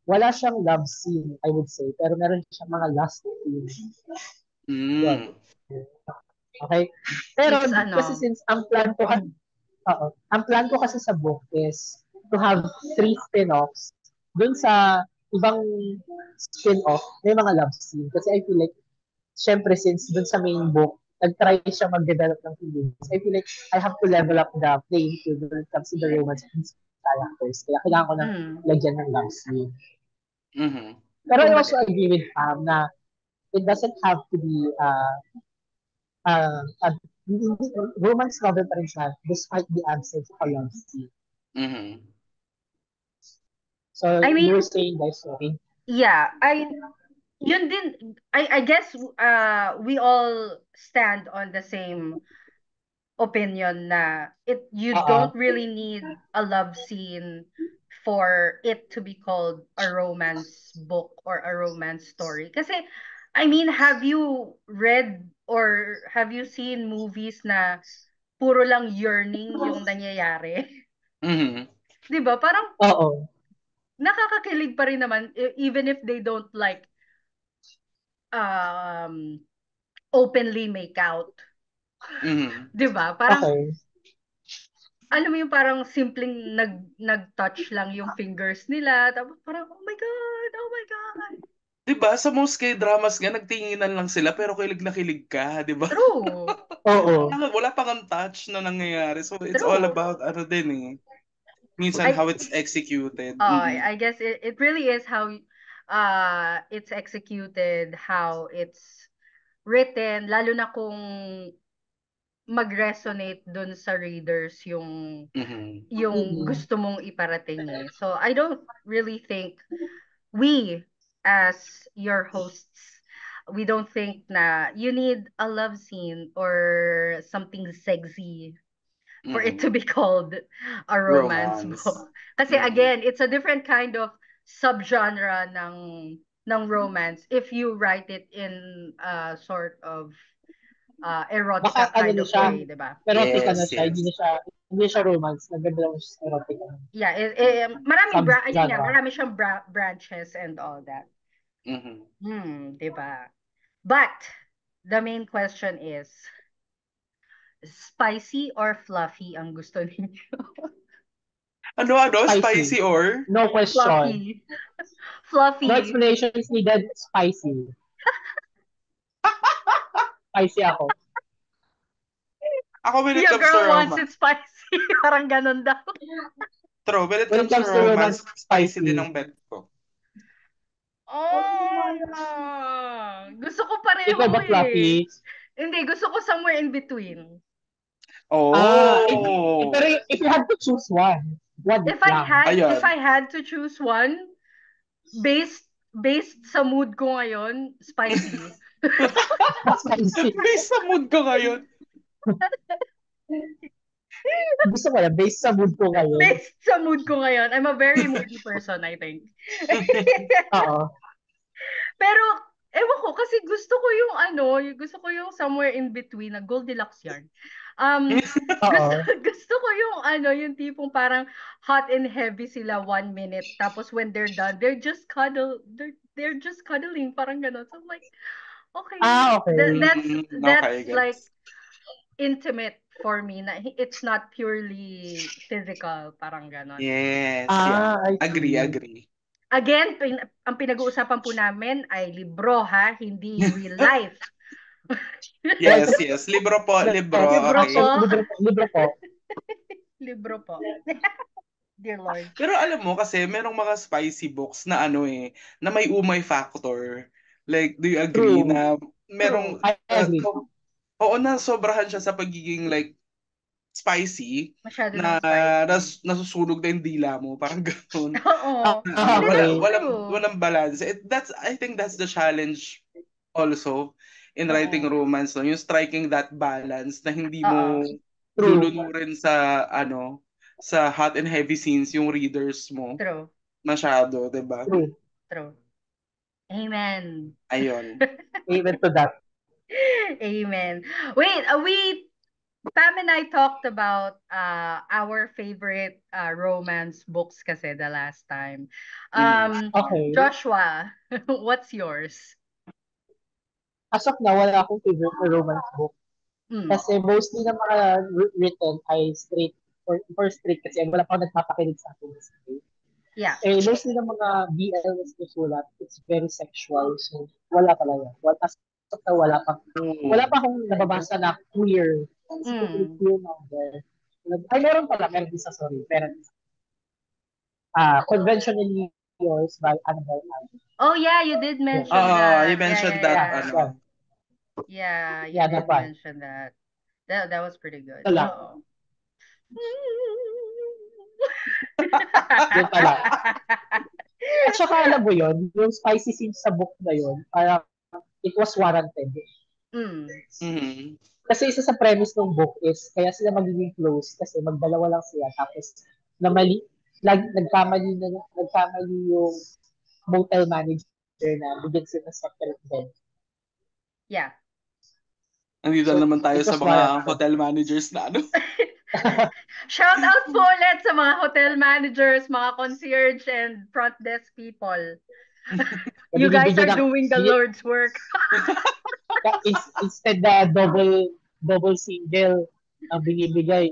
Speaker 2: wala siyang love scene, I would say. Pero meron siyang mga last scene. Okay? Pero
Speaker 1: It's
Speaker 2: kasi
Speaker 1: ano,
Speaker 2: since ang plan ko kasi sa book is to have 3 spin-offs. Dun sa ibang spin-off, may mga love scene. Kasi I feel like, syempre since dun sa main book, nag-try siya mag-develop ng feelings. I feel like I have to level up the playing field when it comes to the romance of these characters. Kaya kailangan ko ng
Speaker 1: mm,
Speaker 2: lagyan ng love scene.
Speaker 3: Mhm.
Speaker 2: Pero I
Speaker 1: kumbaga,
Speaker 2: also agree with Pam na it doesn't have to be a romance novel pa rin siya despite the absence of a love scene.
Speaker 3: Mhm.
Speaker 2: So,
Speaker 1: I
Speaker 2: you
Speaker 1: mean,
Speaker 2: were saying, guys, sorry.
Speaker 1: yeah, yun din, I guess, we all stand on the same opinion na you
Speaker 2: Oo.
Speaker 1: don't really need a love scene for it to be called a romance book or a romance story. Kasi, I mean, have you read or have you seen movies na puro lang yearning yung nangyayari?
Speaker 3: Mhm.
Speaker 1: 'Di ba? Parang
Speaker 2: Oo.
Speaker 1: nakakakilig pa rin naman even if they don't like um openly make out.
Speaker 3: Mhm.
Speaker 1: 'Di ba? Parang
Speaker 2: Okay.
Speaker 1: alam mo yung parang simpleng nag-touch lang yung fingers nila tapos parang oh my god, oh my god.
Speaker 3: 'Di ba sa most K-dramas nga nagtinginan lang sila pero kilig na kilig ka, 'di ba?
Speaker 1: True.
Speaker 2: Oo.
Speaker 3: Wala pang ang touch na nangyayari. So it's all
Speaker 1: True.
Speaker 3: about ano din eh. Minsan
Speaker 1: I
Speaker 3: how it's executed.
Speaker 1: I guess it really is how it's executed, how it's written, lalo na kung mag-resonate dun sa readers
Speaker 3: Mhm.
Speaker 1: yung
Speaker 2: Mm-mm.
Speaker 1: gusto mong iparating eh. So I don't really think we as your hosts, we don't think na you need a love scene or something sexy for it to
Speaker 3: Mhm.
Speaker 1: be called a romance
Speaker 3: Romance.
Speaker 1: book. Kasi
Speaker 3: Mhm.
Speaker 1: again, it's a different kind of subgenre ng romance if you write it in a sort of
Speaker 2: Baka
Speaker 1: erotica
Speaker 2: ano
Speaker 1: kind
Speaker 2: na
Speaker 1: of
Speaker 2: siya,
Speaker 1: way, 'di ba?
Speaker 2: erotica
Speaker 3: Yes,
Speaker 2: na siya,
Speaker 3: yes.
Speaker 2: hindi siya romance, naganda lang siya sa erotica
Speaker 1: Yeah, maraming ayun nga,
Speaker 2: subgenre.
Speaker 1: marami siyang branches and all that.
Speaker 3: Mhm.
Speaker 1: 'Di ba? But the main question is, spicy or fluffy ang gusto ninyo?
Speaker 3: Ano?
Speaker 2: Spicy.
Speaker 3: Spicy or?
Speaker 2: No question.
Speaker 1: Fluffy.
Speaker 2: No
Speaker 1: Fluffy.
Speaker 2: explanations needed, spicy. Spicy ako.
Speaker 3: Ako when it
Speaker 1: Your
Speaker 3: comes to
Speaker 1: girl wants
Speaker 3: romance,
Speaker 1: it spicy. Parang ganun daw.
Speaker 3: true. When it
Speaker 2: When it
Speaker 3: comes to
Speaker 2: comes to romance,
Speaker 3: romance, spicy din
Speaker 2: spicy.
Speaker 3: ang bet ko.
Speaker 1: Oh, gusto ko pareho
Speaker 2: Ikaw ba,
Speaker 1: eh.
Speaker 2: Fluffy?
Speaker 1: Hindi, gusto ko somewhere in between.
Speaker 2: Pero
Speaker 3: Oh!
Speaker 2: if you had to choose one lang.
Speaker 1: If
Speaker 3: Ayun.
Speaker 1: I had to choose one, based sa mood ko ngayon, spicy.
Speaker 2: Spicy.
Speaker 3: Based sa mood ko ngayon.
Speaker 2: Gusto ko lang, based sa mood ko ngayon.
Speaker 1: Based sa mood ko ngayon, I'm a very moody person, I think.
Speaker 2: Oo.
Speaker 1: Pero, ewan ko, kasi gusto ko yung gusto ko yung somewhere in between, na Goldilocks yarn. Um, gusto,
Speaker 2: Oo.
Speaker 1: gusto ko yung yung tipong parang hot and heavy sila 1 minute, tapos when they're done, they're just cuddling, parang gano'n. So I'm like, okay,
Speaker 2: Okay.
Speaker 3: Okay,
Speaker 1: that's like
Speaker 3: gets.
Speaker 1: intimate for me, na it's not purely physical, parang gano'n.
Speaker 3: Yes, yeah.
Speaker 2: I
Speaker 3: Agree,
Speaker 2: see.
Speaker 3: agree.
Speaker 1: Again, ang pinag-uusapan po namin ay libro ha, hindi real life.
Speaker 2: Well,
Speaker 3: Yes, yes. Libro po, libro.
Speaker 2: yes.
Speaker 1: Libro po.
Speaker 2: Actually,
Speaker 3: Okay.
Speaker 2: libro po.
Speaker 1: Libro po. Dear Lord.
Speaker 3: Pero alam mo kasi merong mga spicy books na ano eh, na may umay factor. Like, do you agree
Speaker 2: True.
Speaker 3: na merong,
Speaker 1: True.
Speaker 2: I agree.
Speaker 3: oo na sobrahan siya sa pagiging like spicy
Speaker 1: Masyado ng
Speaker 3: na
Speaker 1: spicy.
Speaker 3: nasusunog na yung dila mo. Parang gano'n.
Speaker 1: Oo.
Speaker 2: Ah,
Speaker 1: Hindi, that's
Speaker 2: okay.
Speaker 1: true.
Speaker 3: Walang balance. I think that's the challenge also in writing
Speaker 1: Oo.
Speaker 3: romance, no? Yung striking that balance na hindi
Speaker 1: Oo.
Speaker 3: mo
Speaker 2: True.
Speaker 3: lulunurin sa sa hot and heavy scenes yung readers mo
Speaker 1: True.
Speaker 3: masyado, 'di ba?
Speaker 2: True.
Speaker 1: True. Amen.
Speaker 3: Ayun.
Speaker 2: Amen to that.
Speaker 1: Amen. Wait, Pam and I talked about our favorite romance books kasi the last time.
Speaker 3: Mhm.
Speaker 2: Okay.
Speaker 1: Joshua, what's yours?
Speaker 2: As of now, wala akong favorite na romance book.
Speaker 1: Mm.
Speaker 2: Kasi mostly ng mga written ay straight for straight kasi wala pang nagpapakinig sa akin na straight.
Speaker 1: Yeah.
Speaker 2: Eh, mostly ng mga BL na sinusulat, it's very sexual. So, wala talaga. As of now, wala pa akong nababasa na queer, specifically
Speaker 1: Mm.
Speaker 2: queer novel. Ay, meron isa, sorry. Meron isa. Conventionally Yours by Annabelle Lee.
Speaker 1: Oh yeah, you did
Speaker 2: Yes.
Speaker 1: mention
Speaker 3: You
Speaker 1: that. Yeah,
Speaker 3: mentioned
Speaker 1: yeah,
Speaker 3: that,
Speaker 2: Yeah,
Speaker 1: yeah.
Speaker 2: yeah.
Speaker 1: Yeah, you
Speaker 2: Yeah, that
Speaker 1: did
Speaker 2: one.
Speaker 1: mention that. That was pretty good.
Speaker 2: Ito lang.
Speaker 1: Oo.
Speaker 2: Yun pala. At saka alam mo yun, yung spicy scenes sa book na yun, parang it was warranted.
Speaker 1: Mm.
Speaker 3: Mhm.
Speaker 2: Kasi isa sa premise ng book is, kaya sila magiging close kasi magdalawa lang sila. Tapos, nagkamali yung motel manager na bigyan sila ng separate bed.
Speaker 1: Yeah.
Speaker 3: Nandito
Speaker 2: So,
Speaker 3: naman tayo
Speaker 2: it
Speaker 3: sa
Speaker 2: was
Speaker 3: mga
Speaker 2: warranted.
Speaker 3: hotel managers na ano.
Speaker 1: Shout out po ulit sa mga hotel managers, mga concierge, and front desk people. You guys are doing the Lord's work.
Speaker 2: Instead na double single ang binibigay,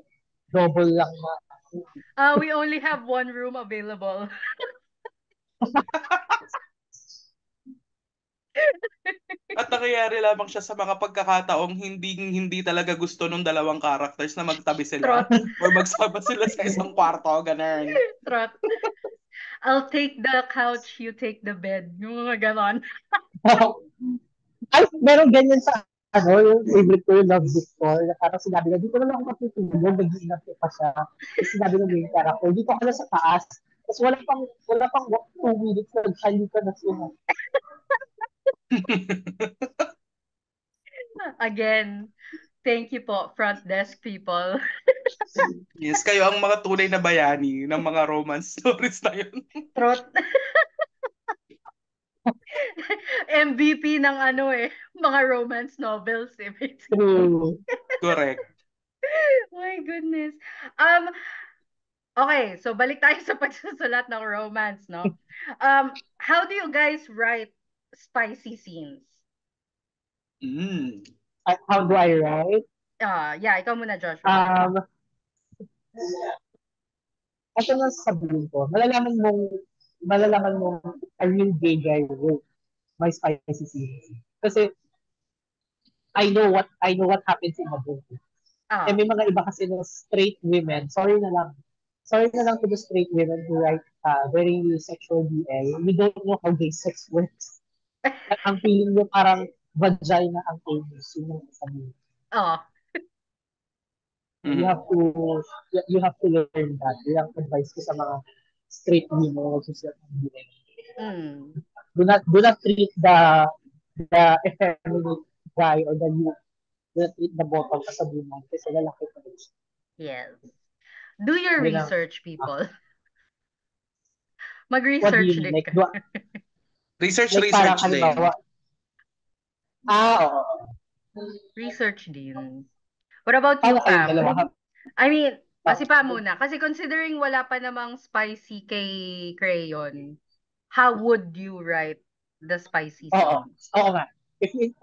Speaker 2: double lang na.
Speaker 1: We only have one room available.
Speaker 3: At nangyayari lamang siya sa mga pagkakataong hindi talaga gusto nung dalawang characters na magtabi sila
Speaker 1: Trot.
Speaker 3: or magsama sila sa isang kwarto, ganun.
Speaker 1: Trot. I'll take the couch, you take the bed. Yung mga ganon.
Speaker 2: Ay, meron ganyan sa yung favorite ko yung Love Victor, na parang sinabi na, dito na lang ako matutulog, nag-iingat ko pa siya. Tapos sinabi ng main character, dito ka na sa taas. Tapos wala pang 2 minutes, naghalika na siya.
Speaker 1: Again, thank you po, front desk people.
Speaker 3: Yes, kayo ang mga tunay na bayani ng mga romance stories na yun.
Speaker 1: Trot. MVP ng mga romance novels basically.
Speaker 2: True.
Speaker 3: Correct.
Speaker 1: My goodness. Okay, so balik tayo sa pagsusulat ng romance, no? How do you guys write spicy scenes?
Speaker 3: Mm.
Speaker 2: How do I write?
Speaker 1: Yeah, ikaw muna, Joshua.
Speaker 2: Ito na sabihin ko, malalaman mo a real gay guy wrote my spicy scenes. Kasi I know what happens in the book. Eh, may mga iba kasi na straight women, sorry na lang to the straight women who write very sexual BL. We don't know how gay sex works. Ang feeling nyo parang vagina ang anus. Yun ang sabihin.
Speaker 3: Mhm.
Speaker 2: You have to learn that. Yung ang advice ko sa mga straight women na nagsusulat ng BL. Do not treat the effeminate guy or the youth. Do not treat the bottom as a woman kasi lalaki pa rin.
Speaker 1: Yes. Do your
Speaker 2: Yun ang-
Speaker 1: research, people.
Speaker 2: What do
Speaker 1: Mag-research
Speaker 2: you mean?
Speaker 1: din
Speaker 2: Like,
Speaker 1: ka.
Speaker 3: Research
Speaker 2: parang
Speaker 3: din.
Speaker 2: halimbawa, oo.
Speaker 1: Research din. What about you,
Speaker 2: Paano kayong
Speaker 1: Pam?
Speaker 2: dalawa?
Speaker 1: I mean, si Pam muna. Kasi considering wala pa namang spicy kay Crayon, how would you write the spicy scene?
Speaker 2: Oo nga. If 8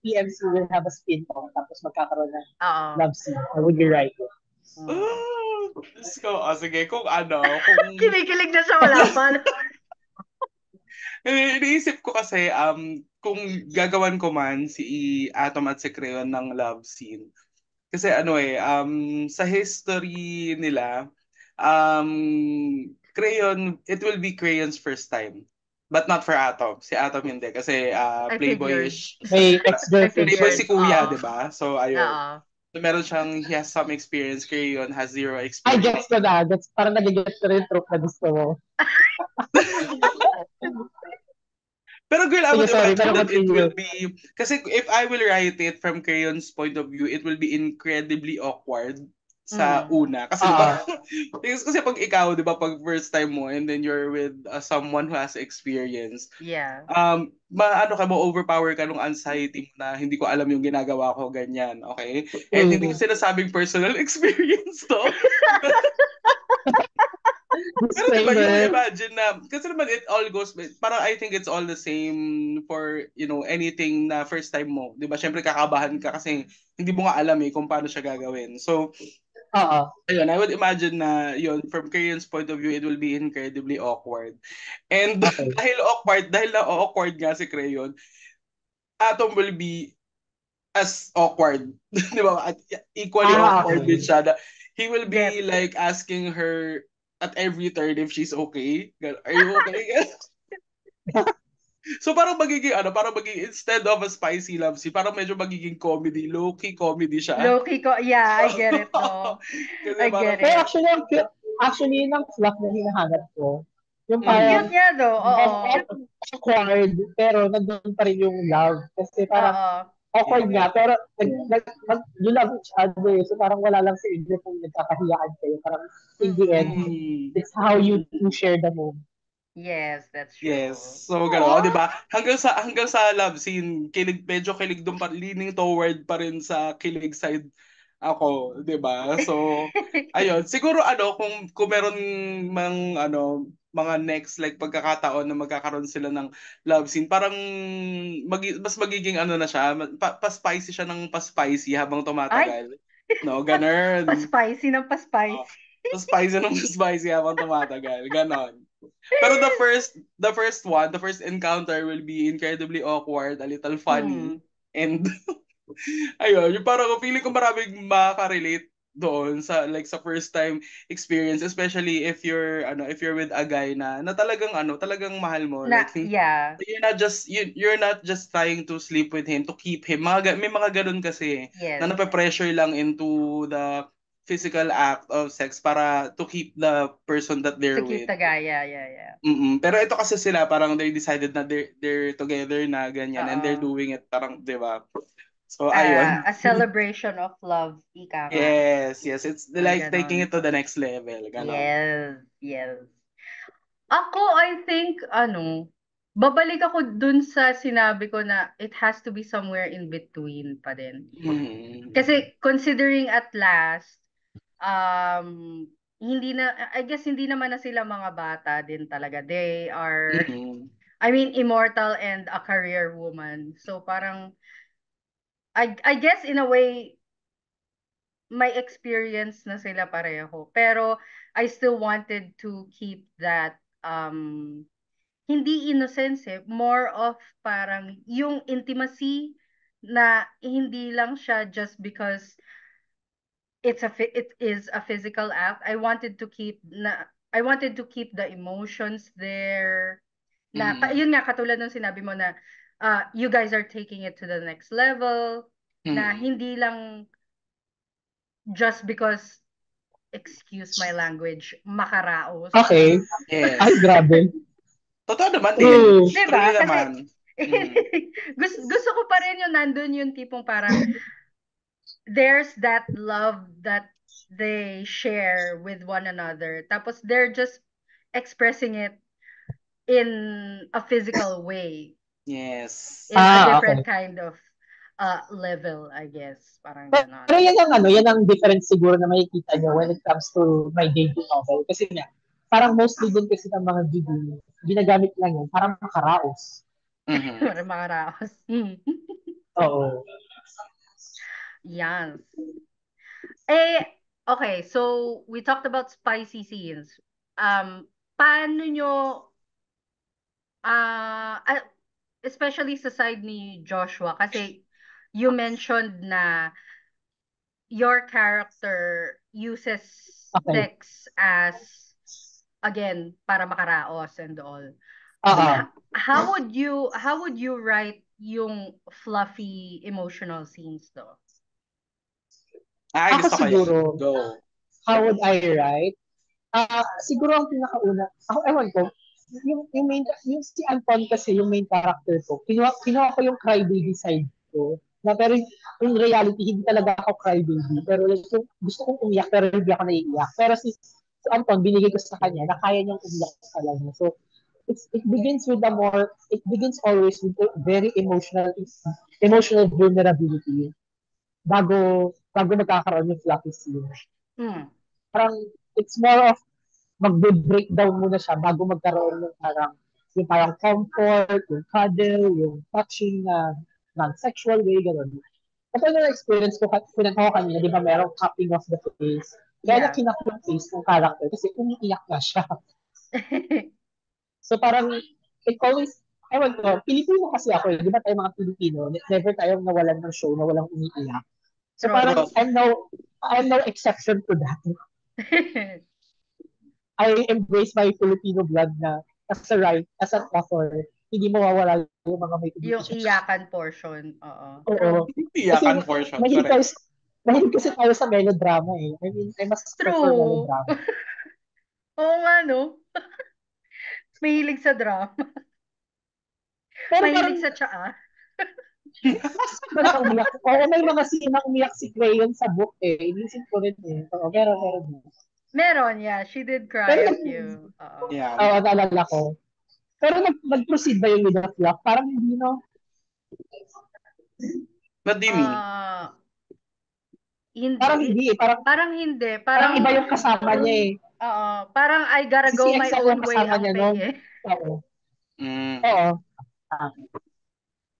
Speaker 2: p.m. you will have a spin-off tapos magkakaroon ng love scene, how would you write it?
Speaker 3: Sige, kung
Speaker 1: Kinikilig na siya, wala pa.
Speaker 3: Iniisip ko kasi, kung gagawan ko man si Atom at si Crayon ng love scene. Kasi sa history nila, Crayon, it will be Crayon's first time. But not for Atom. Si Atom hindi. Kasi playboyish.
Speaker 2: May ex-girlfriend.
Speaker 3: Playboy si Kuya, di ba? So, ayun.
Speaker 1: Oo.
Speaker 3: So, meron he has some experience. Crayon has zero
Speaker 2: Ay,
Speaker 3: experience.
Speaker 2: gets ko na. Parang nag-get ko rin yung trope na gusto mo.
Speaker 3: Pero girl, I would
Speaker 2: Sorry,
Speaker 3: imagine
Speaker 2: pero
Speaker 3: that it
Speaker 2: continue.
Speaker 3: will be... Kasi if I will write it from Crayon's point of view, it will be incredibly awkward sa una. Kasi diba, kasi pag ikaw, diba, pag first time mo and then you're with someone who has experience,
Speaker 1: Yeah.
Speaker 3: overpower ka nung anxiety mo na hindi ko alam yung ginagawa ko, ganyan, okay? And hindi ko sinasabing personal experience to. Pero diba, you will
Speaker 2: Disclaimer.
Speaker 3: imagine na, kasi naman it all goes, parang I think it's all the same for, anything na first time mo. Diba, syempre kakabahan ka kasi hindi mo nga alam kung paano siya gagawin. So,
Speaker 2: Oo.
Speaker 3: ayun, I would imagine na, yun, from Korean's point of view, it will be incredibly awkward. And
Speaker 2: Okay.
Speaker 3: dahil na awkward nga si Crayon, Atom will be as awkward. Di ba? At equally awkward din
Speaker 2: Okay.
Speaker 3: siya. He will be
Speaker 1: Yes.
Speaker 3: like asking her at every turn if she's okay. Are you okay? So parang magiging instead of a spicy love scene, parang medyo magiging comedy, low-key comedy siya.
Speaker 1: Low-key ko. Yeah, I get it though.
Speaker 3: Kasi
Speaker 1: I
Speaker 3: parang,
Speaker 1: get
Speaker 2: Pero
Speaker 1: it.
Speaker 2: actually, yun ang fluff na hinahanap ko. Yung
Speaker 1: Ang
Speaker 2: parang
Speaker 1: cute
Speaker 3: mm,
Speaker 1: niya though. Oo.
Speaker 2: awkward, pero nandun pa rin yung love. Kasi parang
Speaker 1: Oo.
Speaker 2: awkward
Speaker 3: yeah.
Speaker 2: nga, pero you love each other. So parang wala lang sa inyo kung nagkakahiyaan kayo. Parang in the end,
Speaker 1: Mm-mm.
Speaker 3: Mm.
Speaker 2: it's how you two share the moment.
Speaker 1: Yes, that's
Speaker 3: Yes.
Speaker 1: true.
Speaker 3: So gano'n, 'di
Speaker 1: Aww.
Speaker 3: ba? Hanggang sa love scene, medyo kilig doon pa, leaning toward pa rin sa kilig side ako, 'di ba? So ayun, siguro kung meron mga next like pagkakataon na magkakaroon sila ng love scene, parang mas magiging na siya, pa-spicy siya ng pa-spicy habang
Speaker 1: Ay,
Speaker 3: tumatagal. No, ganun.
Speaker 1: pa-spicy ng
Speaker 3: Oh,
Speaker 1: pa-spicy.
Speaker 3: pa-spicy ng pa-spicy habang tumatagal, ganon. Pero the first encounter will be incredibly awkward, a little funny,
Speaker 1: Hmm.
Speaker 3: and ayun, yung parang feeling ko maraming makaka-relate doon sa first time experience, especially if you're with a guy na talagang mahal mo, like
Speaker 1: Yeah.
Speaker 3: you're not just trying to sleep with him to keep him. May mga ganun kasi na
Speaker 1: Yes.
Speaker 3: nape-pressure lang into the physical act of sex para to keep the person that
Speaker 1: To
Speaker 3: they're
Speaker 1: keep
Speaker 3: with.
Speaker 1: the guy. Yeah, yeah, yeah.
Speaker 3: Pero ito kasi sila parang they decided na they're together na ganyan and they're
Speaker 1: Oo.
Speaker 3: doing it parang, 'di ba? So ayun.
Speaker 1: A celebration of love, ika nga.
Speaker 3: Yes, yes, it's
Speaker 1: Ang
Speaker 3: like taking
Speaker 1: ganon.
Speaker 3: it to the next level, ganon.
Speaker 1: Yes, yes. Ako, I think, babalik ako dun sa sinabi ko na it has to be somewhere in between pa din.
Speaker 3: Mm.
Speaker 1: Kasi considering at last, hindi na, I guess hindi naman na sila mga bata din talaga. They are,
Speaker 3: Mm.
Speaker 1: I mean, immortal and a career woman. So parang, I guess in a way, may experience na sila pareho. Pero I still wanted to keep that, hindi innocence more of parang yung intimacy na hindi lang siya just because it is a physical act. I wanted to keep the emotions there. Na
Speaker 3: Mm.
Speaker 1: yun nga katulad ng sinabi mo na you guys are taking it to the next level na
Speaker 3: Mm.
Speaker 1: hindi lang just because, excuse my language, makaraos.
Speaker 2: Okay. Ay,
Speaker 3: Yes.
Speaker 2: grabe.
Speaker 3: Totoo naman din.
Speaker 2: True.
Speaker 1: 'Di
Speaker 3: Truly
Speaker 1: ba? Kasi
Speaker 3: naman. Mm.
Speaker 1: gusto ko pa rin yung nandun yung tipong parang there's that love that they share with one another. Tapos they're just expressing it in a physical way,
Speaker 3: Yes.
Speaker 1: in a
Speaker 2: Okay.
Speaker 1: different kind of level, I guess. Parang
Speaker 2: Pero
Speaker 1: ganon.
Speaker 2: yan ang difference siguro na makikita nyo when it comes to my debut novel. Kasi nga, parang mostly din kasi ng mga GD, ginagamit lang yun, parang makaraos.
Speaker 3: Mhm.
Speaker 1: Parang makaraos. Hmm.
Speaker 2: Oo.
Speaker 1: Yes. Eh, okay, so we talked about spicy scenes. Paano nyo, ah, especially sa side ni Joshua, kasi you mentioned na your character uses
Speaker 2: Okay.
Speaker 1: sex as, again, para makaraos and all.
Speaker 2: Oo.
Speaker 1: How would you write yung fluffy emotional scenes though?
Speaker 3: Ay,
Speaker 2: Ako
Speaker 3: gusto ko yan.
Speaker 2: siguro,
Speaker 3: Go.
Speaker 2: how would I write? Siguro ang pinakauna, ako ewan ko, yung si Anton kasi, yung main character ko, kinuha ko yung crybaby side ko. Na pero yung reality, hindi talaga ako crybaby. Pero like, gusto kong umiyak, pero hindi ako naiiyak. Pero si Anton, binigay ko sa kanya, na kaya niyang umiyak talaga. So, it begins always with a very emotional vulnerability bago magkakaroon yung fluffy scene.
Speaker 1: Hmm.
Speaker 2: Parang, it's more of magbe-breakdown muna siya bago magkaroon ng parang comfort, yung cuddle, yung touching na non-sexual way, gano'n. Kasi na-experience ko, pinanto ko kanina, di ba merong cupping of the face. Kaya na
Speaker 1: Yeah.
Speaker 2: kinap yung face ng character kasi umiiyak na siya. So parang, it always, ewan ko, Pilipino kasi ako eh. Di ba tayo mga Pilipino, never tayong nawalan ng show na walang umiiyak. So
Speaker 1: True.
Speaker 2: parang,
Speaker 3: True.
Speaker 2: I'm no exception to that. I embrace my Filipino blood na as an author, hindi mawawala yung mga may
Speaker 1: Yung
Speaker 2: umiiyak.
Speaker 1: iyakan portion. Oo.
Speaker 2: Oo.
Speaker 1: True.
Speaker 2: Kasi
Speaker 3: Iyakan portion,
Speaker 2: mahilig
Speaker 3: correct.
Speaker 2: tayo, mahilig kasi tayo sa melodrama eh. I mean, I must prefer
Speaker 1: True.
Speaker 2: melodrama.
Speaker 1: Oo nga, no? Mahilig sa drama.
Speaker 2: Pero parang,
Speaker 1: Mahilig sa tsaa.
Speaker 2: ba na umiyak? Oo, may mga scene na umiyak si Crayon sa book eh. Inisip ko rin eh. Oo, meron.
Speaker 1: Meron, yeah. She did cry
Speaker 2: Pero
Speaker 1: a
Speaker 2: nag,
Speaker 1: few. Oo.
Speaker 3: Yeah.
Speaker 2: oo, naalala ko. Pero nag-proceed ba yung with the flock? Parang hindi, no?
Speaker 3: What do you mean?
Speaker 2: Parang
Speaker 1: Hindi.
Speaker 2: hindi eh. Parang,
Speaker 1: Parang hindi.
Speaker 2: parang
Speaker 1: Parang,
Speaker 2: iba yung kasama niya eh.
Speaker 1: parang I gotta
Speaker 2: Kasi si
Speaker 1: go my
Speaker 2: XM
Speaker 1: own
Speaker 2: yung
Speaker 1: way
Speaker 2: kasama
Speaker 1: ang
Speaker 2: niya
Speaker 1: Pei
Speaker 2: noon.
Speaker 1: eh.
Speaker 2: Oo.
Speaker 3: Mm.
Speaker 2: Oo. Ah,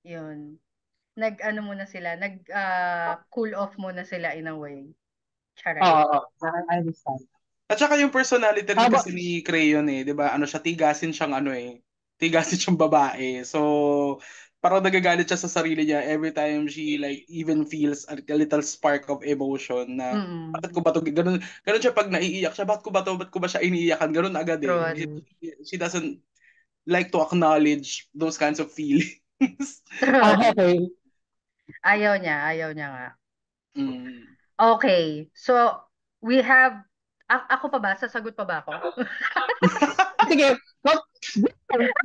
Speaker 1: Yun. Nag-ano muna sila. Cool off muna sila in a way. Charay.
Speaker 2: oo. I understand.
Speaker 3: At saka yung personality
Speaker 2: How
Speaker 3: rin
Speaker 2: about,
Speaker 3: kasi ni Crayon eh, 'di ba? Ano siya, tigasin siyang ano eh. Tigasin siyang babae. So, parang nagagalit siya sa sarili niya every time she like even feels a little spark of emotion na bakit ko
Speaker 1: Mm.
Speaker 3: ba to ganun, ganun siya pag naiiyak siya, bakit ko ba to, ba't ko ba siya iniiyakan, ganun agad eh.
Speaker 1: Truth.
Speaker 2: mm,
Speaker 3: She doesn't like to acknowledge those kinds of feelings.
Speaker 1: Truth.
Speaker 2: okay.
Speaker 1: Ayaw niya nga.
Speaker 3: Mm.
Speaker 1: Okay. So, we have, ako pa ba? Sasagot pa ba ako?
Speaker 2: Sige, well,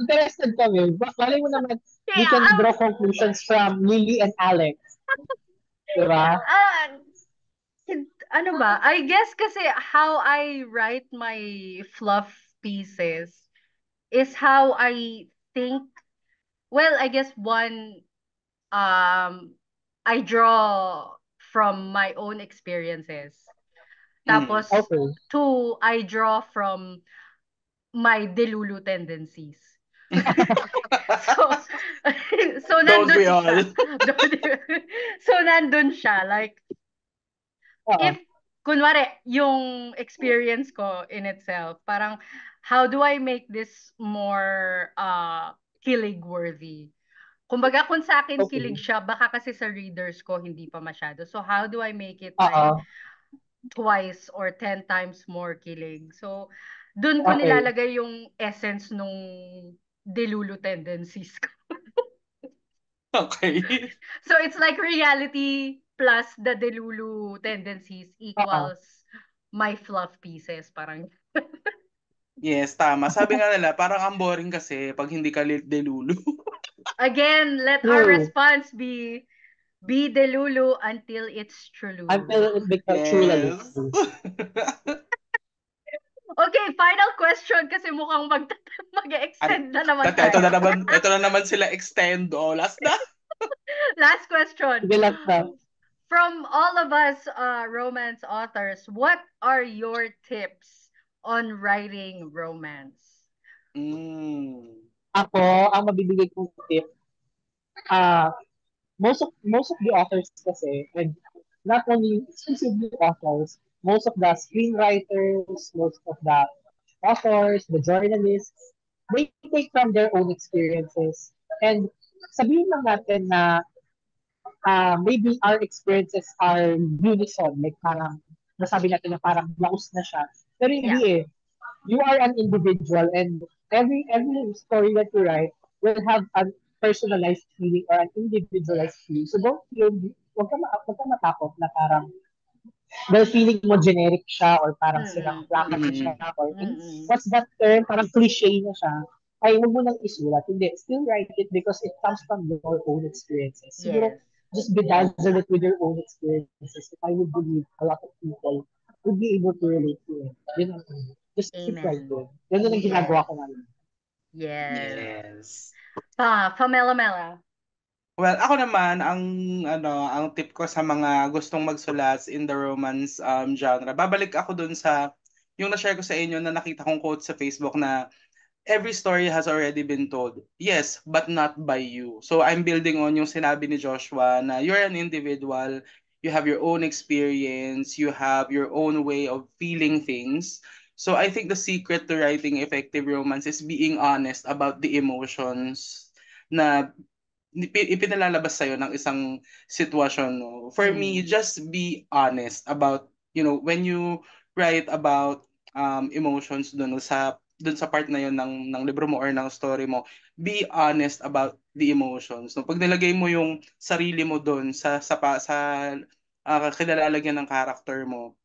Speaker 2: interested kami. Malay mo naman, we
Speaker 1: Yeah,
Speaker 2: can draw conclusions from Lily and Alex. Diba?
Speaker 1: ano ba? I guess kasi how I write my fluff pieces is how I think. Well, I guess one, I draw from my own experiences.
Speaker 3: Mm.
Speaker 1: Tapos,
Speaker 2: Okay.
Speaker 1: two, I draw from my delulu tendencies. So, so
Speaker 3: Don't we
Speaker 1: nandun
Speaker 3: all?
Speaker 1: siya. So nandun siya. Like,
Speaker 2: Oo.
Speaker 1: if, kunwari, yung experience ko in itself, parang, how do I make this more kilig worthy? Kumbaga, kung sa akin kilig
Speaker 2: Okay.
Speaker 1: siya, baka kasi sa readers ko hindi pa masyado. So, how do I make it like
Speaker 2: Oo.
Speaker 1: twice or 10 times more kilig? So, dun ko
Speaker 2: Okay.
Speaker 1: nilalagay yung essence nung delulu tendencies ko.
Speaker 3: Okay.
Speaker 1: So, it's like reality plus the delulu tendencies
Speaker 2: Oo.
Speaker 1: equals my fluff pieces. Parang,
Speaker 3: Yes, tama. Sabi nga nila, parang ang boring kasi pag hindi ka delulu.
Speaker 1: again, let our
Speaker 2: True.
Speaker 1: response be delulu until it's trululu.
Speaker 2: Until it becomes true lalo.
Speaker 3: Yes.
Speaker 1: Okay, final question kasi mukhang
Speaker 3: Ay,
Speaker 1: mag-extend na naman
Speaker 3: ito
Speaker 1: tayo.
Speaker 3: na naman, ito na naman sila extend. Oh, last na.
Speaker 1: Last question.
Speaker 2: Sige lang na.
Speaker 1: From all of us romance authors, what are your tips on writing romance?
Speaker 3: Mm.
Speaker 2: Ako, ang mabibigay kong tip, ah, most of the authors kasi, and not only exclusively authors, most of the screenwriters, most of the authors, the journalists, they take from their own experiences. And sabihin lang natin na maybe our experiences are unison, like parang nasabi natin na parang laos na siya. Pero hindi
Speaker 1: Yeah.
Speaker 2: eh. You are an individual and every story that you write will have a personalized feeling or an individualized feeling. So don't feel, wag ka matakot na parang dahil feeling mo generic siya or parang
Speaker 1: Mm-mm,
Speaker 2: sinakplakan na siya
Speaker 3: Mm.
Speaker 2: or
Speaker 1: mm-mm.
Speaker 2: what's that term? Parang cliche na siya. Ay, huwag mo nang isulat. Hindi, still write it because it comes from your own experiences. Siguro,
Speaker 1: Yes.
Speaker 2: just bedazzle it with your own experiences. If I would believe a lot of people would be able to relate to it. Yun ang just keep
Speaker 1: Amen.
Speaker 2: writing. Yun ang
Speaker 1: Yes.
Speaker 2: ginagawa ko ngayon.
Speaker 1: Yes.
Speaker 3: Yes.
Speaker 1: Pamela Mela.
Speaker 3: Well, ako naman ang tip ko sa mga gustong magsulat in the romance genre. Babalik ako dun sa yung na-share ko sa inyo na nakita kong quote sa Facebook na every story has already been told. Yes, but not by you. So I'm building on yung sinabi ni Joshua na you're an individual, you have your own experience, you have your own way of feeling things. So I think the secret to writing effective romance is being honest about the emotions na ipinalalabas sa'yo ng isang sitwasyon. No? For me,
Speaker 1: Mm.
Speaker 3: just be honest about, when you write about emotions dun sa part na yun ng libro mo or ng story mo, be honest about the emotions. No? Pag nilagay mo yung sarili mo dun sa kinalalagyan ng character mo,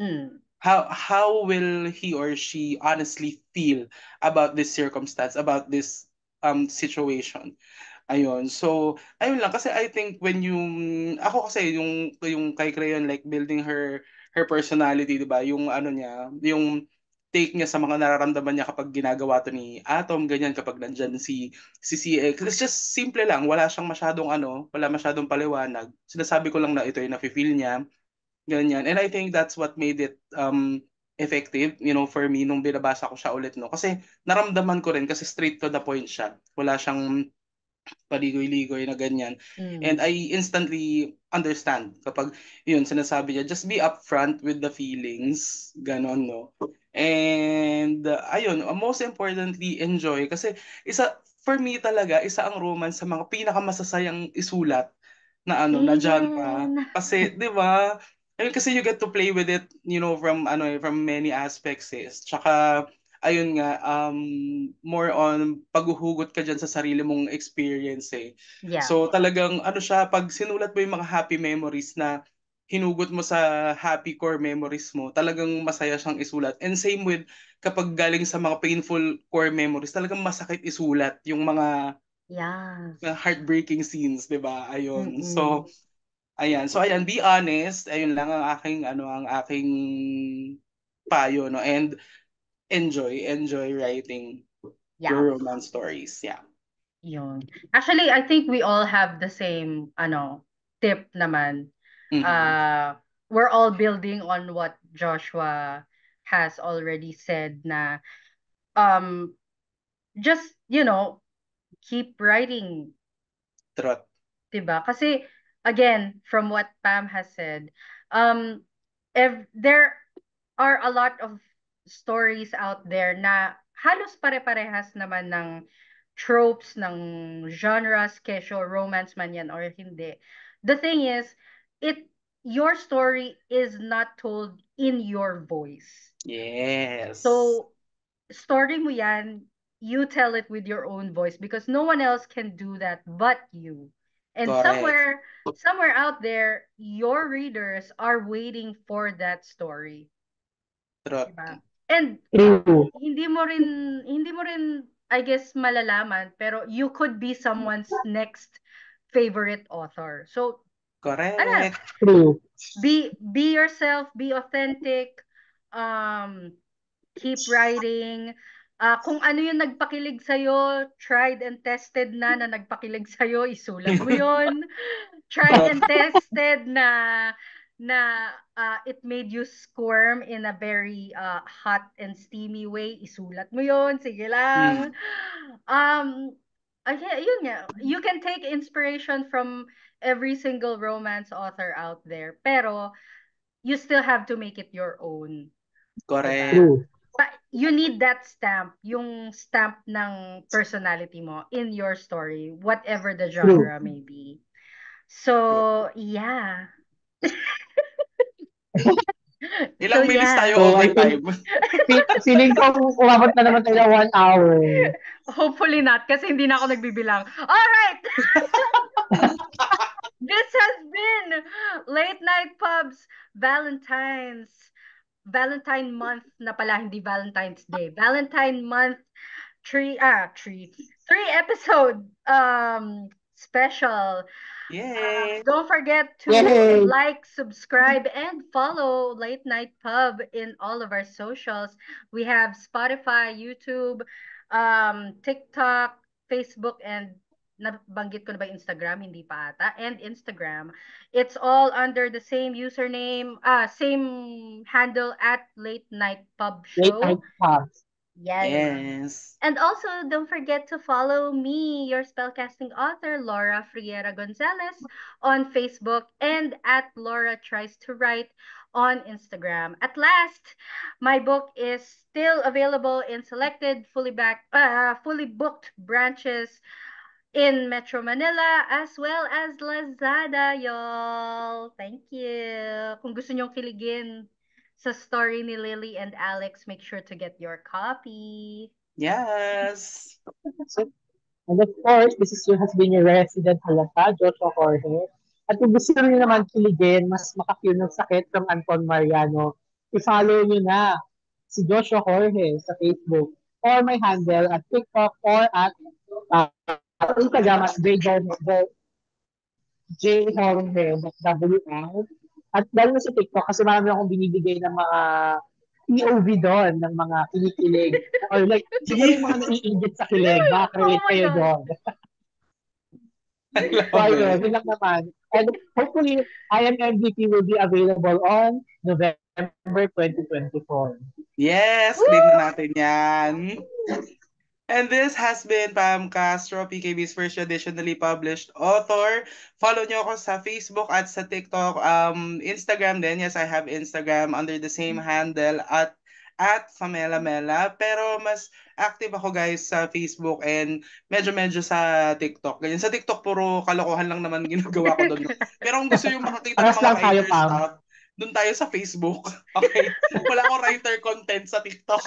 Speaker 1: Mm.
Speaker 3: how will he or she honestly feel about this circumstance, about this situation? Ayun. So, ayun lang kasi I think ako kasi yung kay Crayon like building her personality, 'di ba? Yung ano niya, yung take niya sa mga nararamdaman niya kapag ginagawa to ni Atom, ganyan kapag nandiyan si CX. It's just simple lang, wala masyadong paliwanag. Sinasabi ko lang na ito yung nafe-feel niya, ganyan. And I think that's what made it effective, for me nung binabasa ko siya ulit, no. Kasi naramdaman ko rin kasi straight to the point siya. Wala siyang paligoy-ligoy na ganyan. And
Speaker 1: Mm.
Speaker 3: I instantly understand kapag yun, sinasabi niya, just be upfront with the feelings, ganon, no? And ayun, most importantly, enjoy. Kasi for me talaga, isa ang romance sa mga pinakamasasayang isulat na genre.
Speaker 1: Amen.
Speaker 3: Kasi, di ba? Ayun, kasi you get to play with it, from many aspects eh. Tsaka, ayun nga, more on paghuhugot ka dyan sa sarili mong experience eh.
Speaker 1: Yeah.
Speaker 3: So talagang ano siya, pag sinulat mo yung mga happy memories na hinugot mo sa happy core memories mo, talagang masaya siyang isulat. And same with kapag galing sa mga painful core memories, talagang masakit isulat yung mga
Speaker 1: Yes.
Speaker 3: heartbreaking scenes, 'di ba? Ayun.
Speaker 1: Mm-mm.
Speaker 3: So, ayan. So ayan, be honest. Ayun lang ang aking payo, no? And enjoy writing
Speaker 1: Yeah.
Speaker 3: your romance stories. Yeah.
Speaker 1: Yun. Actually, I think we all have the same tip naman.
Speaker 3: Mm-hmm.
Speaker 1: Uh we're all building on what Joshua has already said na um just, keep writing,
Speaker 3: Trot.
Speaker 1: 'di ba? Kasi again, from what Pam has said, um if there are a lot of stories out there na halos pare-parehas naman ng tropes ng genres, kesyo romance man yan or hindi. The thing is, it your story is not told in your voice.
Speaker 3: Yes.
Speaker 1: So, story mo yan, you tell it with your own voice because no one else can do that but you. And
Speaker 3: Correct.
Speaker 1: somewhere out there, your readers are waiting for that story.
Speaker 3: Trot.
Speaker 1: Diba? And
Speaker 2: True.
Speaker 1: hindi mo rin I guess malalaman pero you could be someone's next favorite author. So, ano,
Speaker 3: Correct.
Speaker 2: True.
Speaker 1: be yourself, be authentic, um keep writing. Kung ano yung nagpakilig sa'yo, tried and tested na nagpakilig sa'yo, isulat mo yon. Tried
Speaker 3: Trot.
Speaker 1: and tested na it made you squirm in a very hot and steamy way, isulat mo yon. Sige lang.
Speaker 3: Mm.
Speaker 1: Yun nga. You can take inspiration from every single romance author out there, pero you still have to make it your own.
Speaker 3: Correct.
Speaker 1: 'Diba?
Speaker 2: True.
Speaker 1: But you need that stamp, yung stamp ng personality mo in your story, whatever the
Speaker 2: True.
Speaker 1: genre may be.
Speaker 3: True.
Speaker 1: So, yeah. So,
Speaker 3: Ilang minutes tayo
Speaker 1: yeah.
Speaker 2: So I think
Speaker 3: overtime?
Speaker 2: feeling ko umabot na naman tayo ng 1 hour.
Speaker 1: Hopefully not, kasi hindi na ako nagbibilang. All right. This has been Late Night Pubs Valentine month na pala, hindi Valentine's Day. Valentine month three episode special.
Speaker 3: Yay!
Speaker 1: Don't forget to
Speaker 2: Yay!
Speaker 1: like, subscribe, and follow Late Night Pub in all of our socials. We have Spotify, YouTube, TikTok, Facebook, and nabanggit ko na ba Instagram? Hindi pa ata. And Instagram. It's all under the same username, same handle at Late Night Pub
Speaker 2: Late night
Speaker 1: Show.
Speaker 2: pubs.
Speaker 1: Yes.
Speaker 3: Yes.
Speaker 1: And also, don't forget to follow me, your spellcasting author, Laura Friera Gonzalez, on Facebook and at Laura Tries to Write on Instagram. At last, my book is still available in selected fully booked branches in Metro Manila as well as Lazada, y'all. Thank you. Kung gusto nyong kiligin sa story ni Lily and Alex, make sure to get your copy.
Speaker 3: Yes.
Speaker 2: So, and of course, has been your resident halata, Joshua Jorge. At kung gusto niyo naman kiligin, mas makakil ng sakit from Anton Mariano, i-follow niyo na si Joshua Jorge sa Facebook or my handle at TikTok or at uh, Instagram at jhorge.wl. At dahil na sa TikTok, kasi marami akong binibigay ng mga POV doon, ng mga kinikilig. Or like, siguro yung mga naiingit sa kilig,
Speaker 1: Oh
Speaker 2: makaka-relate
Speaker 1: my
Speaker 2: kayo
Speaker 1: God.
Speaker 2: doon.
Speaker 3: I
Speaker 2: So
Speaker 3: love
Speaker 2: ayun,
Speaker 3: it.
Speaker 2: yun lang naman. And hopefully, I Am MVP will be available on November 2024.
Speaker 3: Yes,
Speaker 1: Woo!
Speaker 3: claim na natin yan. And this has been Pam Castro, PKB's first traditionally published author. Follow nyo ako sa Facebook at sa TikTok. Instagram din. Yes, I have Instagram under the same handle at Famela Mela. Pero mas active ako guys sa Facebook and medyo sa TikTok. Ganyan. Sa TikTok, puro kalokohan lang naman ginagawa ko doon. Pero kung gusto yung makakita ng
Speaker 2: Paras
Speaker 3: mga
Speaker 2: lang tayo,
Speaker 3: writer
Speaker 2: Pam.
Speaker 3: stuff, doon tayo sa Facebook. Okay? Wala akong writer content sa TikTok.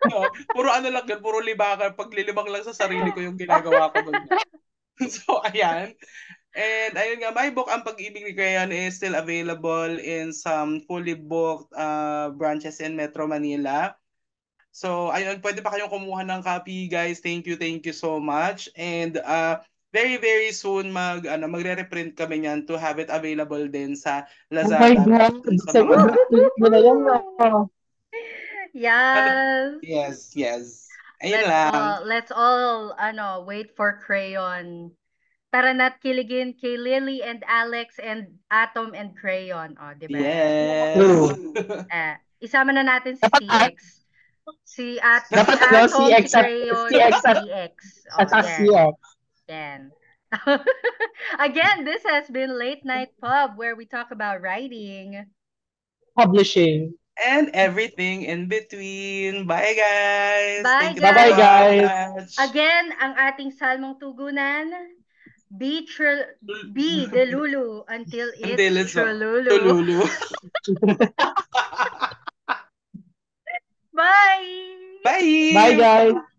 Speaker 3: No, puro ano lang yun, puro libangan, paglilibang lang sa sarili ko yung ginagawa ko doon. So, ayan. And ayun nga, my book, Ang Pag-ibig ni Crayon, is still available in some fully booked branches in Metro Manila. So, ayun, pwede pa kayong kumuha ng copy, guys. Thank you so much. And very soon magre-reprint kami niyan to have it available din sa
Speaker 2: Oh my
Speaker 3: Lazada
Speaker 2: God!
Speaker 3: dun sa
Speaker 2: Sa
Speaker 3: mga
Speaker 2: i-print mo na yan, no?
Speaker 3: ano,
Speaker 1: Yes.
Speaker 3: yes. Ayun lang.
Speaker 1: Let's all wait for Crayon. Para not kiligin kay Lily and Alex and Atom and Crayon. Oh, di ba?
Speaker 3: Yes.
Speaker 2: True.
Speaker 1: Isama na natin si
Speaker 2: Dapat,
Speaker 1: CX. Si
Speaker 2: dapat
Speaker 1: Atom, si
Speaker 2: CX
Speaker 1: Crayon, si
Speaker 2: CX
Speaker 1: CX.
Speaker 2: at
Speaker 1: Oh,
Speaker 2: saka
Speaker 1: yan.
Speaker 2: CX.
Speaker 1: Yan. Again, this has been Late Night Pub where we talk about writing.
Speaker 2: Publishing.
Speaker 3: And everything in between. Bye, guys.
Speaker 1: Bye,
Speaker 3: Thank you so
Speaker 2: Bye-bye,
Speaker 1: guys.
Speaker 2: guys.
Speaker 3: much.
Speaker 1: Again, ang ating salmong tugunan, be delulu until it's
Speaker 3: Until it's
Speaker 1: trululu.
Speaker 3: tululu.
Speaker 1: Bye!
Speaker 2: Bye,
Speaker 3: Bye!
Speaker 2: guys.